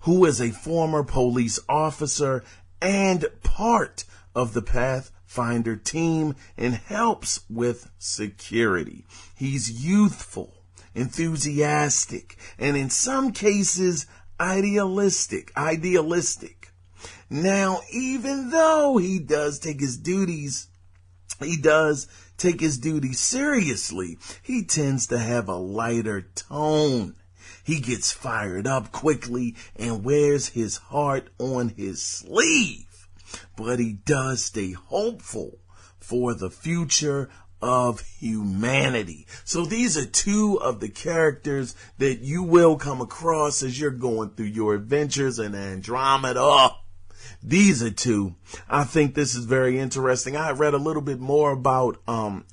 who is a former police officer and part of the Pathfinder team and helps with security. He's youthful, enthusiastic, and in some cases idealistic. Now, even though he does take his duties seriously, he tends to have a lighter tone. He gets fired up quickly and wears his heart on his sleeve, but he does stay hopeful for the future of humanity. So these are 2 of the characters that you will come across as you're going through your adventures in Andromeda. These are 2. I think this is very interesting. I read a little bit more about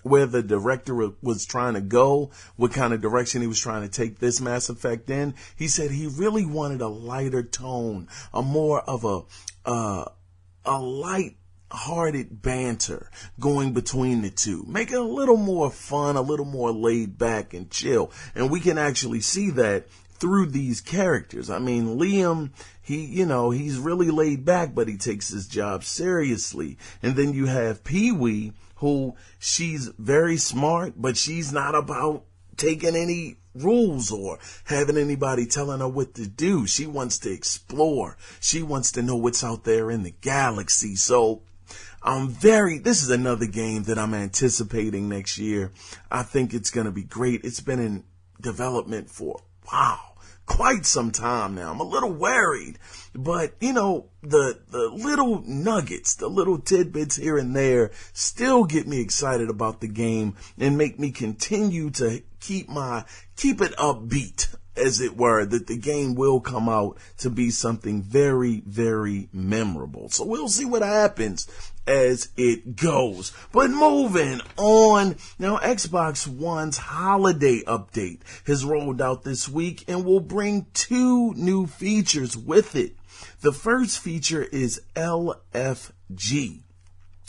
where the director was trying to go, what kind of direction he was trying to take this Mass Effect in. He said he really wanted a lighter tone, a more of a light-hearted banter going between the 2. Make it a little more fun, a little more laid back and chill. And we can actually see that through these characters. I mean, Liam, he's really laid back, but he takes his job seriously. And then you have Pee-wee, who she's very smart, but she's not about taking any rules or having anybody telling her what to do. She wants to explore. She wants to know what's out there in the galaxy. So this is another game that I'm anticipating next year. I think it's going to be great. It's been in development for, quite some time now. I'm a little worried, but the little nuggets, the little tidbits here and there still get me excited about the game and make me continue to keep it upbeat, as it were, that the game will come out to be something very, very memorable. So we'll see what happens as it goes. But moving on, now Xbox One's holiday update has rolled out this week and will bring 2 new features with it. The first feature is LFG,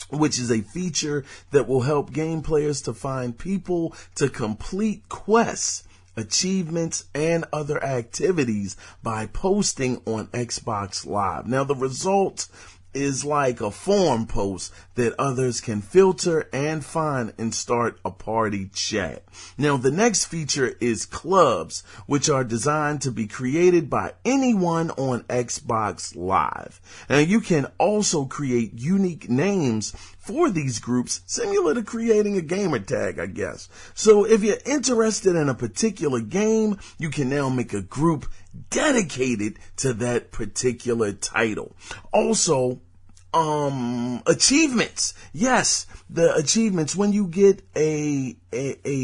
which is a feature that will help game players to find people to complete quests, achievements, and other activities by posting on Xbox Live. Now, the result is like a forum post that others can filter and find and start a party chat. Now, the next feature is clubs, which are designed to be created by anyone on Xbox Live. And you can also create unique names for these groups, similar to creating a gamer tag, I guess. So if you're interested in a particular game, you can now make a group dedicated to that particular title. Also, achievements. Yes, the achievements. When you get a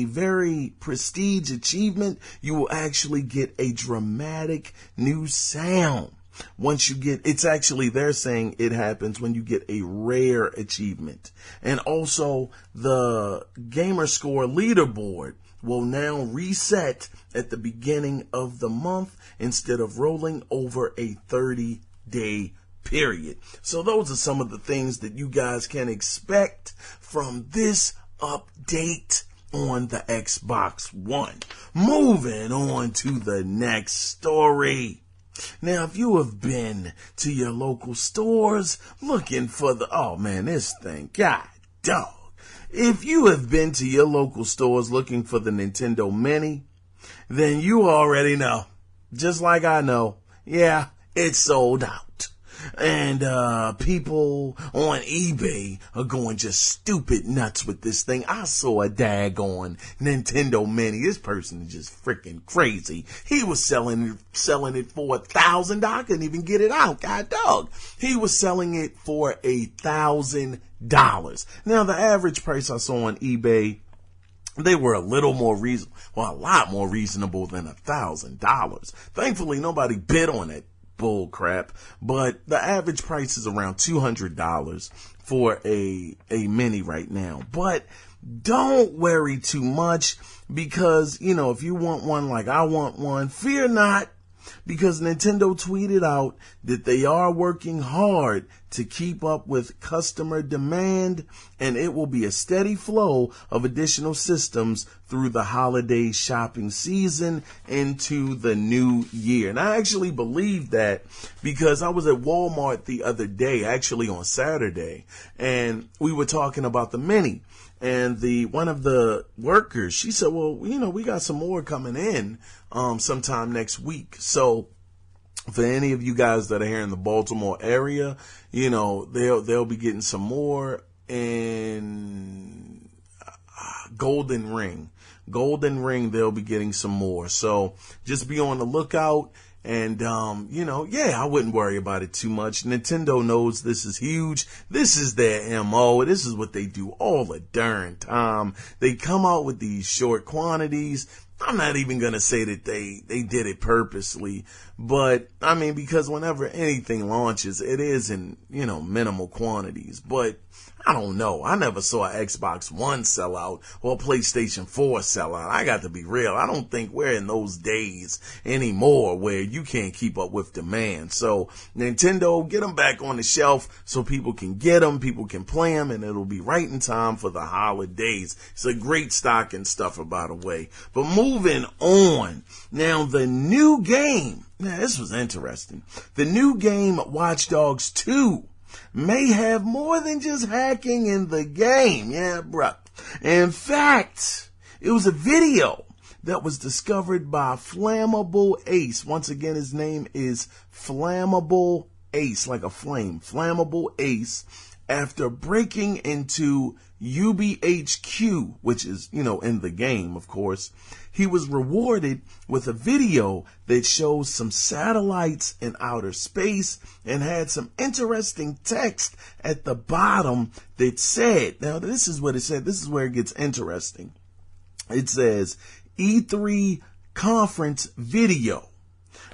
very prestige achievement, you will actually get a dramatic new sound. Once you get, it's actually, they're saying it happens when you get a rare achievement. And also the gamer score leaderboard will now reset at the beginning of the month instead of rolling over a 30-day period. So those are some of the things that you guys can expect from this update on the Xbox One. Moving on to the next story. Now, if you have been to your local stores looking for this thing, God dog. If you have been to your local stores looking for the Nintendo Mini, then you already know, just like I know, yeah, it's sold out. And people on eBay are going just stupid nuts with this thing. I saw a daggone Nintendo Mini. This person is just freaking crazy. He was selling it for $1,000. I couldn't even get it out. God dog. He was selling it for $1,000. Now, the average price I saw on eBay, they were a lot more reasonable than $1,000. Thankfully, nobody bid on it. Bull crap, but the average price is around $200 for a mini right now. But don't worry too much, because if you want one like I want one, fear not, because Nintendo tweeted out that they are working hard to keep up with customer demand, and it will be a steady flow of additional systems through the holiday shopping season into the new year. And I actually believe that, because I was at Walmart the other day, actually on Saturday, and we were talking about the Mini. And one of the workers, she said, well, we got some more coming in sometime next week. So for any of you guys that are here in the Baltimore area, they'll be getting some more in Golden Ring. They'll be getting some more. So just be on the lookout. And, I wouldn't worry about it too much. Nintendo knows this is huge. This is their MO. This is what they do all the darn time. They come out with these short quantities. I'm not even going to say that they did it purposely, but I mean, because whenever anything launches, it is in, minimal quantities. But I don't know. I never saw an Xbox One sell out or a PlayStation 4 sell out. I got to be real. I don't think we're in those days anymore where you can't keep up with demand. So Nintendo, get them back on the shelf so people can get them, people can play them, and it'll be right in time for the holidays. It's a great stocking stuffer, by the way. But moving on. Now, the new game, now this was interesting. The new game, Watch Dogs 2, may have more than just hacking in the game. Yeah, bruh. In fact, it was a video that was discovered by Flammable Ace. Once again, his name is Flammable Ace, like a flame. Flammable Ace. After breaking into UBHQ, which is, in the game, of course, he was rewarded with a video that shows some satellites in outer space and had some interesting text at the bottom that said, now this is what it said, this is where it gets interesting. It says, E3 conference video,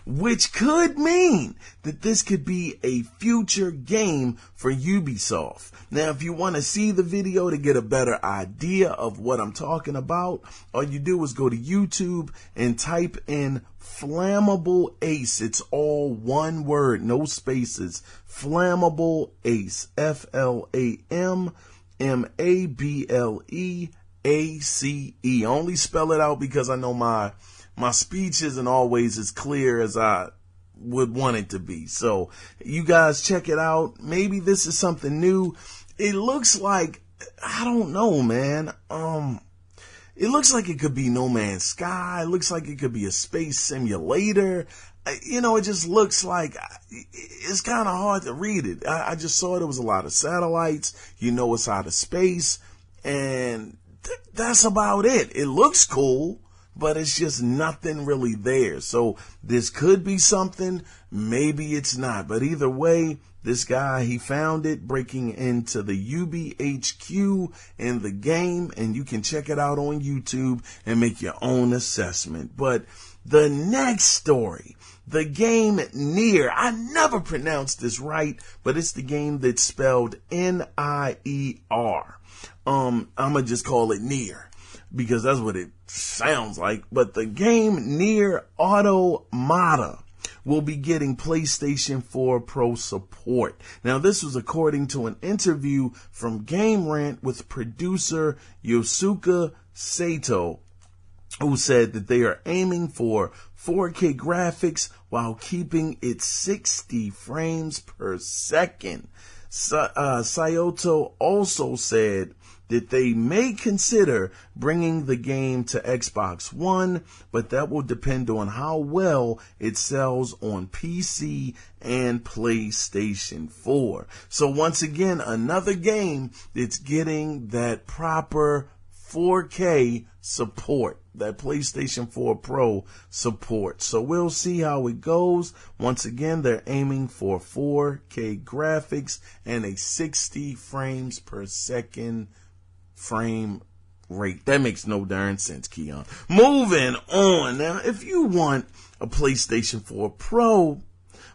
which could mean that this could be a future game for Ubisoft. Now, if you want to see the video to get a better idea of what I'm talking about, all you do is go to YouTube and type in Flammable Ace. It's all one word, no spaces. Flammable Ace. FLAMMABLEACE. Only spell it out because I know my speech isn't always as clear as I would want it to be. So you guys check it out. Maybe this is something new. It looks like, I don't know, man. It looks like it could be No Man's Sky. It looks like it could be a space simulator. It just looks like it's kind of hard to read it. I just saw there was a lot of satellites. It's out of space. And that's about it. It looks cool, but it's just nothing really there. So this could be something, maybe it's not. But either way, this guy, he found it breaking into the UBHQ in the game, and you can check it out on YouTube and make your own assessment. But the next story, the game Nier, I never pronounced this right, but it's the game that's spelled N-I-E-R. I'ma just call it Nier, because that's what it sounds like. But the game Nier Automata will be getting PlayStation 4 Pro support. Now, this was according to an interview from Game Rant with producer Yosuke Sato, who said that they are aiming for 4K graphics while keeping it 60 frames per second. Sayoto also said that they may consider bringing the game to Xbox One, but that will depend on how well it sells on PC and PlayStation 4. So once again, another game that's getting that proper 4K support, that PlayStation 4 Pro support. So we'll see how it goes. Once again, they're aiming for 4K graphics and a 60 frames per second frame rate. That makes no darn sense, Keon. Moving on. Now, if you want a PlayStation 4 Pro,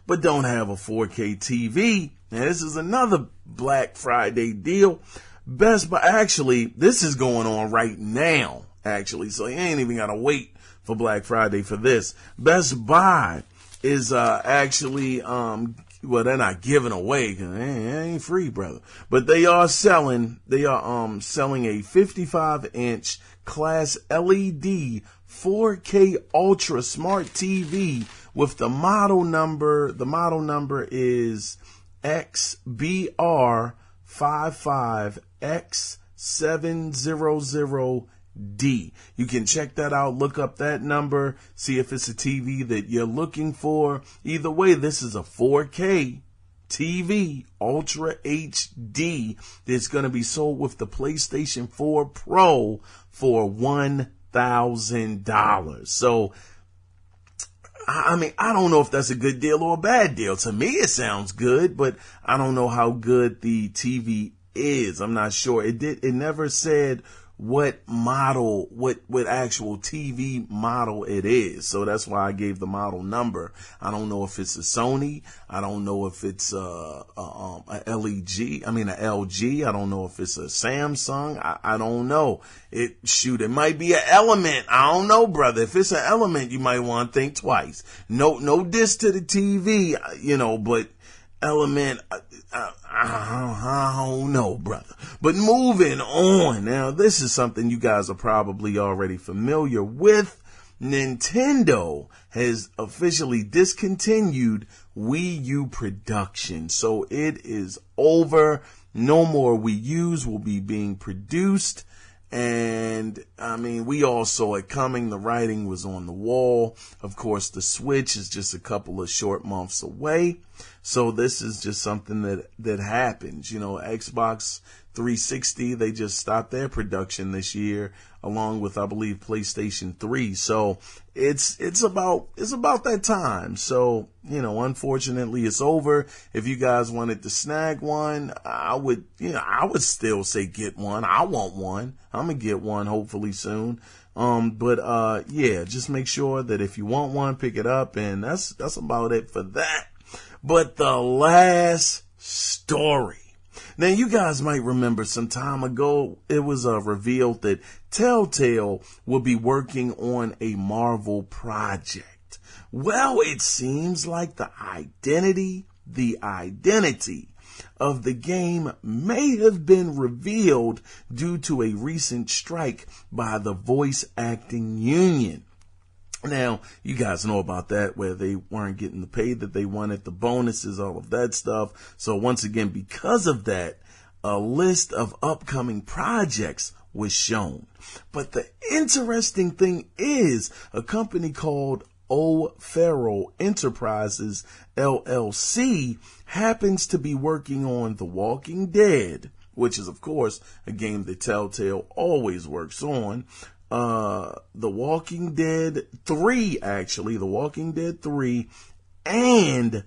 but don't have a 4K TV, now this is another Black Friday deal. Best Buy, actually, this is going on right now, actually, so you ain't even gotta wait for Black Friday for this. Best Buy is actually, well, they're not giving away because it ain't free, brother. But they are selling a 55-inch class LED 4K Ultra Smart TV with the model number. The model number is XBR55X700D. You can check that out, look up that number, see if it's a TV that you're looking for. Either way, this is a 4K TV, Ultra HD, that's going to be sold with the PlayStation 4 Pro for $1,000. So, I mean, I don't know if that's a good deal or a bad deal. To me, it sounds good, but I don't know how good the TV is. I'm not sure. It never said what model, what actual TV model it is. So that's why I gave the model number. I don't know if it's a Sony. I don't know if it's a LG. I don't know if it's a Samsung. I don't know. It might be an Element. I don't know, brother. If it's an Element, you might want to think twice. No diss to the TV, but Element, I don't know, brother. But moving on. Now, this is something you guys are probably already familiar with. Nintendo has officially discontinued Wii U production. So it is over. No more Wii U's will be being produced. And I mean, we all saw it coming. The writing was on the wall. Of course, the Switch is just a couple of short months away. So this is just something that happens. You know, Xbox 360, they just stopped their production this year, along with, I believe, PlayStation 3. So it's about that time. So, you know, unfortunately it's over. If you guys wanted to snag one, I would still say get one. I want one. I'm gonna get one hopefully soon. Yeah, just make sure that if you want one, pick it up, and that's about it for that. But the last story. Now, you guys might remember some time ago, it was revealed that Telltale will be working on a Marvel project. Well, it seems like the identity of the game may have been revealed due to a recent strike by the voice acting union. Now, you guys know about that, where they weren't getting the pay that they wanted, the bonuses, all of that stuff. So once again, because of that, a list of upcoming projects was shown. But the interesting thing is, a company called O'Farrell Enterprises, LLC, happens to be working on The Walking Dead, which is, of course, a game that Telltale always works on. The Walking Dead 3, actually, The Walking Dead 3, and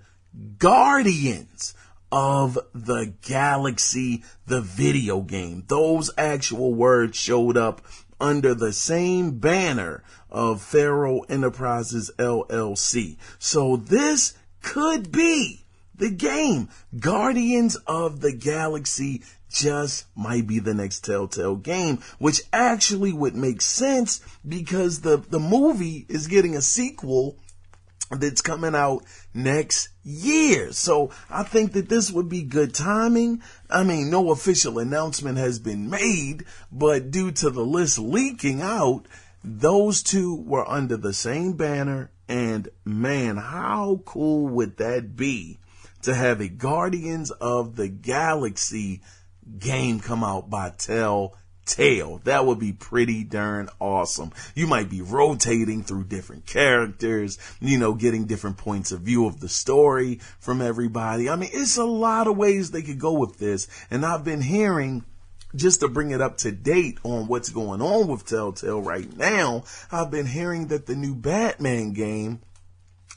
Guardians of the Galaxy, the video game. Those actual words showed up under the same banner of Farrell Enterprises LLC. So this could be the game. Guardians of the Galaxy just might be the next Telltale game, which actually would make sense because the movie is getting a sequel that's coming out next year. So I think that this would be good timing. I mean, no official announcement has been made, but due to the list leaking out, those two were under the same banner. And man, how cool would that be to have a Guardians of the Galaxy game come out by Telltale? That would be pretty darn awesome. You might be rotating through different characters, you know, getting different points of view of the story from everybody. I mean, it's a lot of ways they could go with this. And I've been hearing, just to bring it up to date on what's going on with Telltale right now, I've been hearing that the new Batman game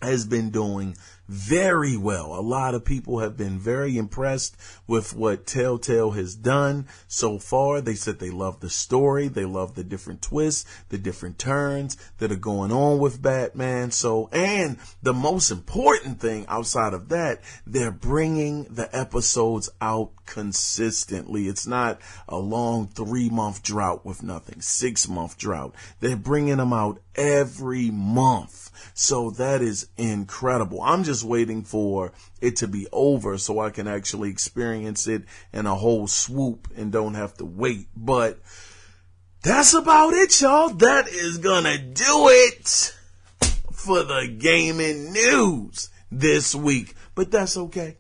has been doing very well. A lot of people have been very impressed with what Telltale has done so far. They said they love the story. They love the different twists, the different turns that are going on with Batman. So, and the most important thing outside of that, they're bringing the episodes out consistently. It's not a long 3-month drought with nothing, 6-month drought. They're bringing them out every month. So that is incredible. I'm just waiting for it to be over so I can actually experience it in a whole swoop and don't have to wait. But that's about it, y'all. That is gonna do it for the gaming news this week. But that's okay.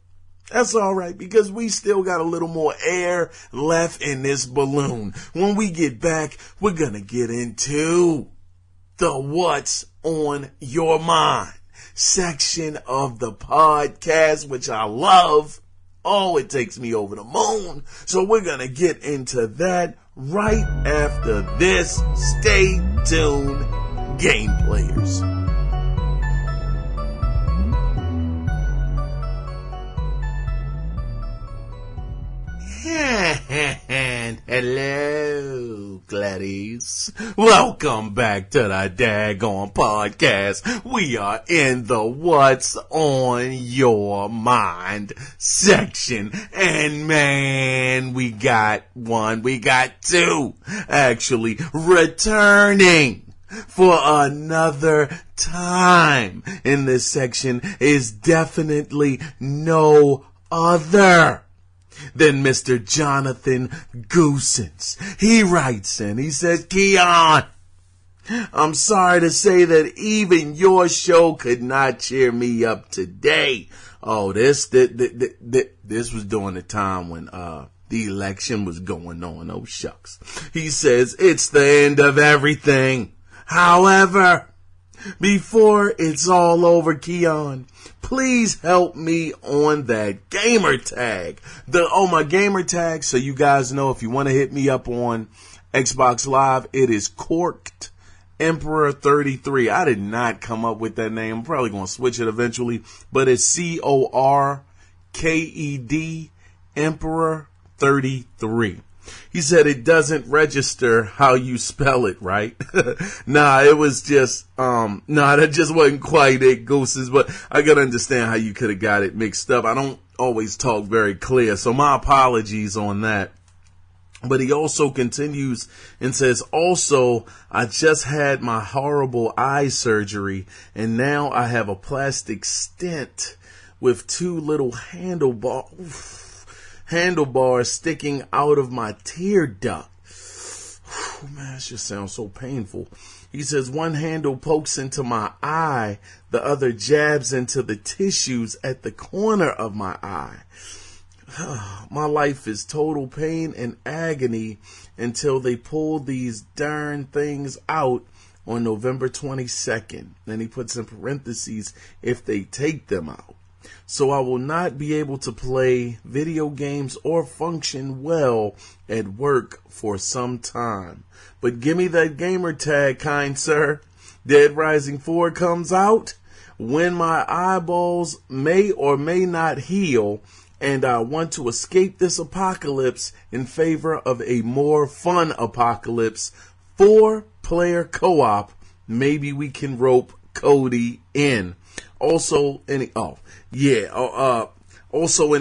That's all right, because we still got a little more air left in this balloon. When we get back, we're gonna get into the What's on Your Mind section of the podcast, which I love. Oh, it takes me over the moon. So we're going to get into that right after this. Stay tuned, game players. And hello, Gladys. Welcome back to the Daggone Podcast. We are in the What's on Your Mind section. And man, we got two actually returning for another time in this section is definitely no other than Mr. Jonathan Goosens. He writes in, he says, Keon, I'm sorry to say that even your show could not cheer me up today. Oh, this was during the time when the election was going on. Oh, shucks. He says, it's the end of everything. However, before it's all over, Keon, please help me on that gamer tag. My gamer tag, so you guys know, if you want to hit me up on Xbox Live, it is Corked Emperor 33. I did not come up with that name. I'm probably going to switch it eventually, but it's Corked Emperor 33. He said it doesn't register how you spell it, right? Nah, it was just, that just wasn't quite it, Gooses, but I gotta understand how you could have got it mixed up. I don't always talk very clear, so my apologies on that. But he also continues and says, also, I just had my horrible eye surgery, and now I have a plastic stent with 2 little handlebars sticking out of my tear duct. Man, that just sounds so painful. He says, one handle pokes into my eye, the other jabs into the tissues at the corner of my eye. My life is total pain and agony until they pull these darn things out on November 22nd. Then he puts in parentheses, if they take them out. So I will not be able to play video games or function well at work for some time. But give me that gamer tag, kind sir. Dead Rising 4 comes out when my eyeballs may or may not heal, and I want to escape this apocalypse in favor of a more fun apocalypse. 4-player co-op. Maybe we can rope Cody in. Also, any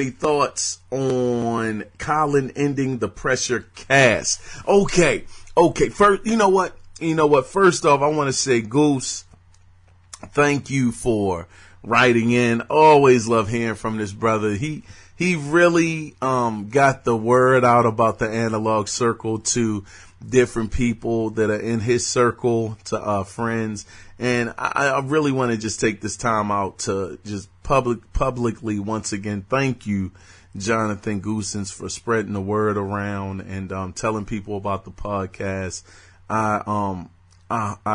thoughts on Colin ending the pressure cast? Okay. First, you know what? First off, I want to say, Goose, thank you for writing in. Always love hearing from this brother. He really got the word out about the Analog Circle to different people that are in his circle, to friends. And I really want to just take this time out to just publicly once again thank you, Jonathan Goosens, for spreading the word around and telling people about the podcast. I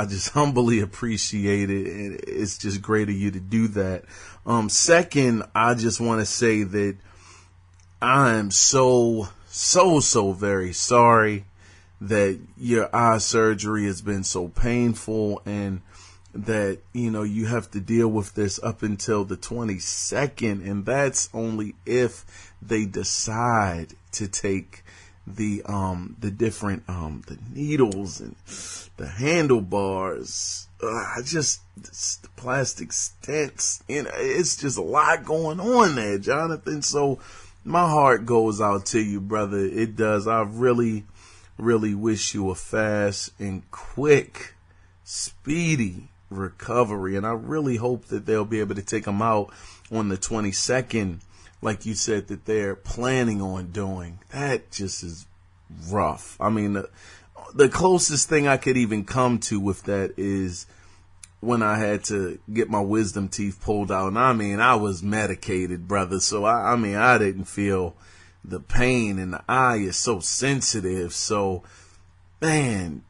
just humbly appreciate it, and it's just great of you to do that. Second, I just want to say that I am so very sorry that your eye surgery has been so painful, and that, you have to deal with this up until the 22nd, and that's only if they decide to take the different, the needles and the handlebars, the plastic stents, it's just a lot going on there, Jonathan. So my heart goes out to you, brother. It does. I really, really wish you a fast and quick, speedy recovery, and I really hope that they'll be able to take them out on the 22nd, like you said that they're planning on doing. That just is rough. I mean, the closest thing I could even come to with that is when I had to get my wisdom teeth pulled out. And I was medicated, brother, so I didn't feel the pain, and the eye is so sensitive. So, man,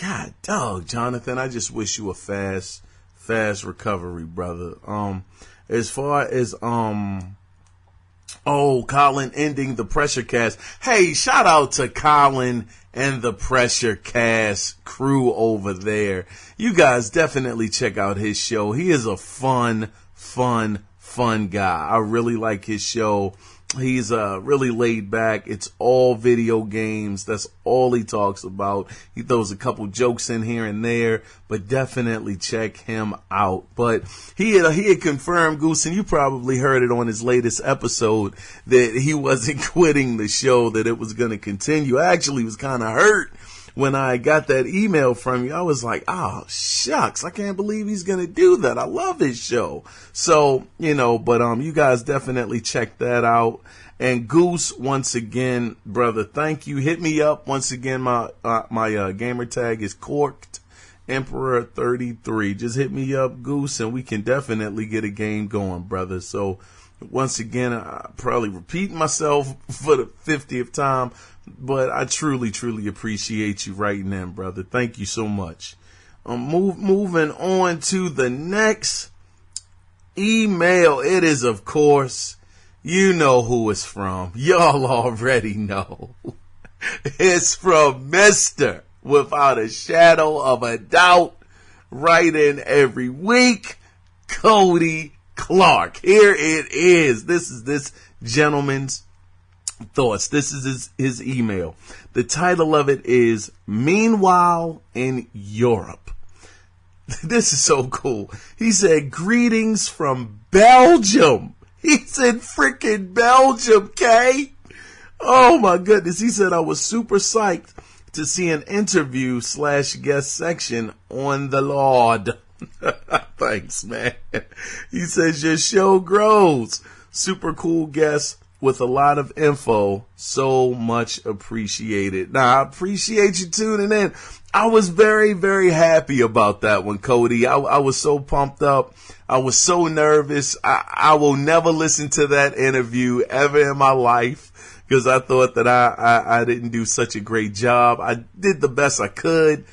God dog, Jonathan, I just wish you a fast recovery, brother. As far as Colin ending the pressure cast. Hey, shout out to Colin and the pressure cast crew over there. You guys definitely check out his show. He is a fun guy. I really like his show. He's really laid back. It's all video games. That's all he talks about. He throws a couple jokes in here and there, but definitely check him out. But he had confirmed, Goose, and you probably heard it on his latest episode, that he wasn't quitting the show, that it was going to continue. I actually was kind of hurt when I got that email from you. I was like, oh, shucks, I can't believe he's going to do that. I love his show. So, but you guys definitely check that out. And Goose, once again, brother, thank you. Hit me up. Once again, my gamer tag is Corked Emperor 33. Just hit me up, Goose, and we can definitely get a game going, brother. So once again, I probably repeat myself for the 50th time, but I truly, truly appreciate you writing in, brother. Thank you so much. Moving on to the next email. It is, of course, you know who it's from. Y'all already know. It's from Mr. Without a shadow of a doubt, writing every week, Cody Clark. Here it is. This is this gentleman's thoughts. This is his email. The title of it is Meanwhile in Europe. This is so cool. He said, greetings from Belgium. He said freaking Belgium, K. Oh my goodness. He said, I was super psyched to see an interview / guest section on the Lord. Thanks, man. He says, your show grows. Super cool guest with a lot of info. So much appreciated. Now, I appreciate you tuning in. I was very, very happy about that one, Cody. I was so pumped up. I was so nervous. I will never listen to that interview ever in my life, because I thought that I didn't do such a great job. I did the best I could.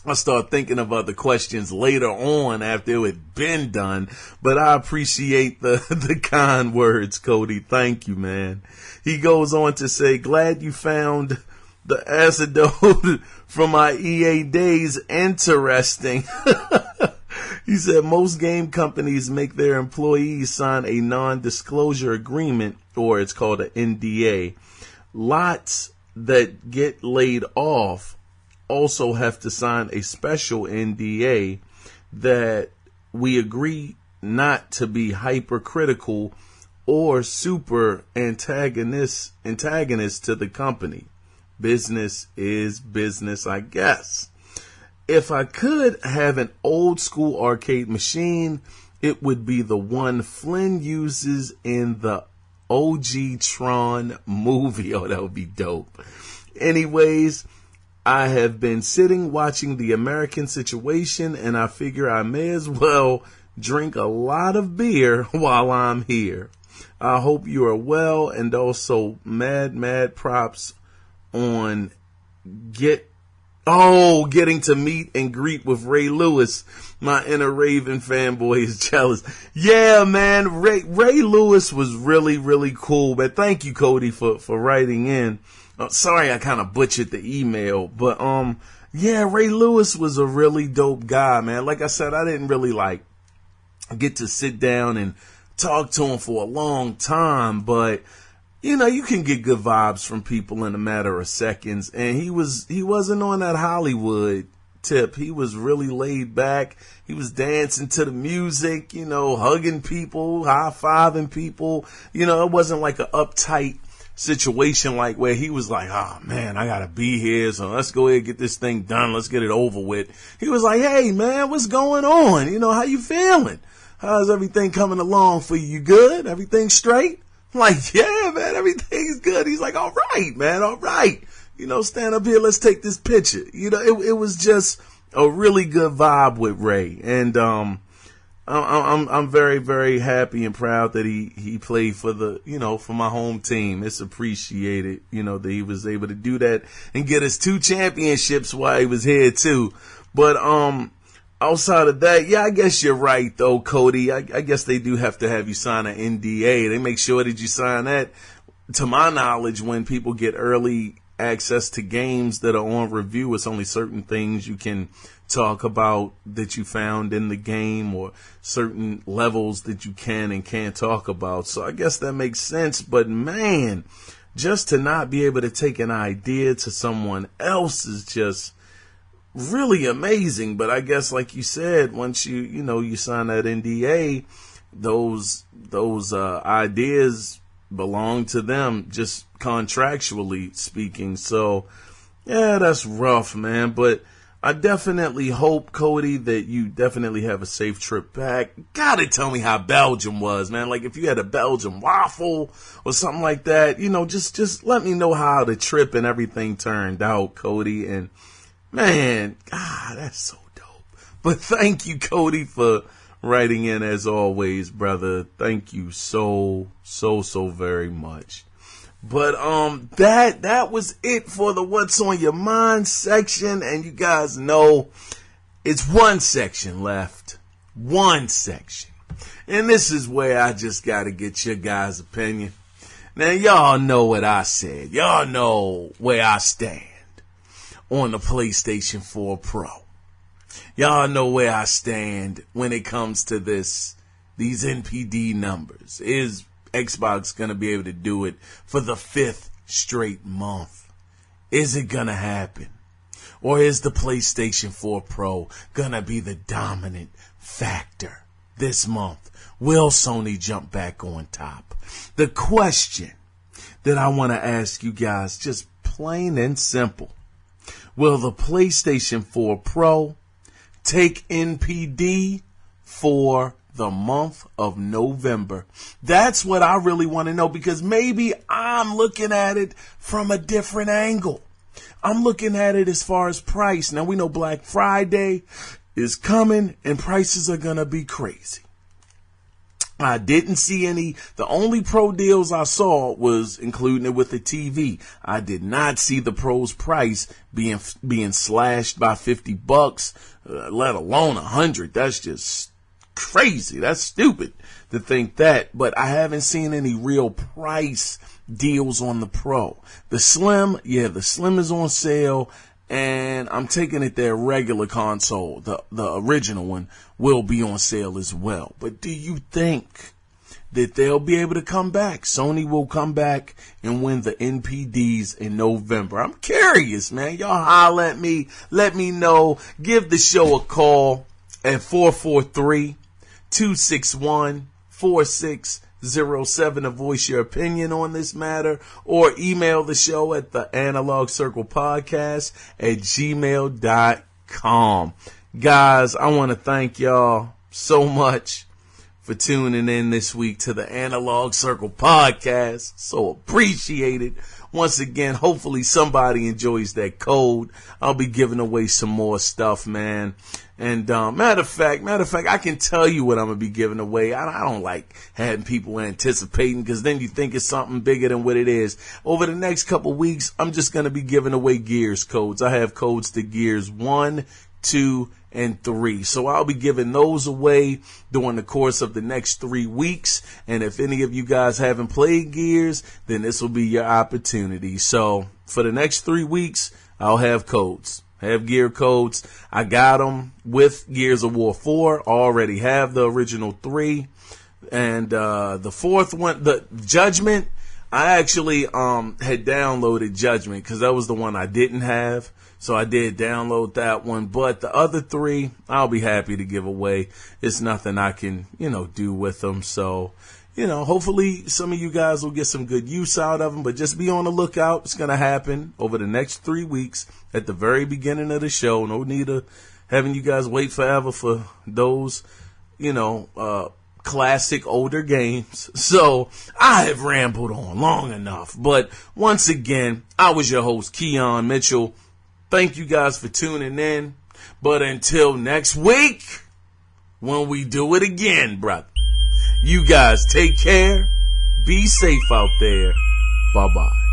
I started thinking of other questions later on after it had been done, but I appreciate the kind words, Cody. Thank you, man. He goes on to say, glad you found the antidote from my EA days interesting. He said most game companies make their employees sign a non-disclosure agreement, or it's called an NDA. Lots that get laid off also have to sign a special NDA that we agree not to be hypercritical or super antagonist to the company. Business is business, I guess. If I could have an old school arcade machine, it would be the one Flynn uses in the OG Tron movie. Oh, that would be dope. Anyways, I have been sitting watching The American Situation, and I figure I may as well drink a lot of beer while I'm here. I hope you are well, and also mad props on getting to meet and greet with Ray Lewis. My inner Raven fanboy is jealous. Yeah, man, Ray Lewis was really, really cool. But thank you, Cody, for writing in. Sorry, I kind of butchered the email, but yeah, Ray Lewis was a really dope guy, man. Like I said, I didn't really get to sit down and talk to him for a long time, but you know, you can get good vibes from people in a matter of seconds. And he wasn't on that Hollywood tip. He was really laid back. He was dancing to the music, you know, hugging people, high-fiving people. You know, it wasn't like an uptight situation like where he was like, oh man, I gotta be here, so let's go ahead and get this thing done. Let's get it over with. He was like, hey man, what's going on? You know, how you feeling? How's everything coming along for you? You good? Everything straight? I'm like, yeah, man, everything's good. He's like, all right, man, all right. You know, stand up here, let's take this picture. You know, it was just a really good vibe with Ray. And I'm very, very happy and proud that he played for for my home team. It's appreciated, you know, that he was able to do that and get us 2 championships while he was here too. But outside of that, yeah, I guess you're right, though, Cody. I guess they do have to have you sign an NDA. They make sure that you sign that. To my knowledge, when people get early access to games that are on review, it's only certain things you can talk about that you found in the game, or certain levels that you can and can't talk about. So I guess that makes sense. But man, just to not be able to take an idea to someone else is just really amazing. But I guess, like you said, once you sign that NDA, those ideas belong to them, just contractually speaking. So yeah, that's rough, man. But I definitely hope, Cody, that you definitely have a safe trip back. Gotta tell me how Belgium was, man. Like if you had a Belgium waffle or something like that, you know, just let me know how the trip and everything turned out, Cody. And man, that's so dope. But thank you, Cody, for writing in as always, brother. Thank you so very much. But that was it for the What's on Your Mind section, and you guys know it's one section left. One section. And this is where I just gotta get your guys' opinion. Now y'all know what I said. Y'all know where I stand on the PlayStation 4 Pro. Y'all know where I stand when it comes to these NPD numbers. Is Xbox gonna be able to do it for the 5th straight month? Is it gonna happen? Or is the PlayStation 4 Pro gonna be the dominant factor this month? Will Sony jump back on top? The question that I want to ask you guys, just plain and simple. Will the PlayStation 4 Pro take NPD for the month of November? That's what I really want to know, because maybe I'm looking at it from a different angle. I'm looking at it as far as price. Now, we know Black Friday is coming and prices are going to be crazy. I didn't see any. The only Pro deals I saw was including it with the TV. I did not see the Pro's price being slashed by $50, let alone $100. That's just crazy. That's stupid to think that. But I haven't seen any real price deals on the Pro. The Slim, the Slim is on sale, and I'm taking it their regular console, the original one, will be on sale as well. But do you think that they'll be able to come back? Sony will come back and win the NPDs in November. I'm curious, man. Y'all holler at me. Let me know. Give the show a call at 443-261-4607 to voice your opinion on this matter, or email the show at the analogcirclepodcast@gmail.com. Guys, I want to thank y'all so much for tuning in this week to the Analog Circle Podcast. So appreciated. Once again, hopefully somebody enjoys that code. I'll be giving away some more stuff, man. And matter of fact, I can tell you what I'm going to be giving away. I don't like having people anticipating, because then you think it's something bigger than what it is. Over the next couple weeks, I'm just going to be giving away Gears codes. I have codes to Gears 1, 2, and 3. So I'll be giving those away during the course of the next 3 weeks. And if any of you guys haven't played Gears, then this will be your opportunity. So for the next 3 weeks, I'll have codes. Have gear codes. I got them with Gears of War 4. Already have the original 3. And the fourth one, the Judgment, I actually had downloaded Judgment because that was the one I didn't have. So I did download that one. But the other 3, I'll be happy to give away. It's nothing I can, do with them. So, hopefully some of you guys will get some good use out of them. But just be on the lookout. It's going to happen over the next 3 weeks at the very beginning of the show. No need of having you guys wait forever for those, classic older games. So I have rambled on long enough. But once again, I was your host, Keon Mitchell. Thank you guys for tuning in. But until next week, when we do it again, brother, you guys take care. Be safe out there. Bye-bye.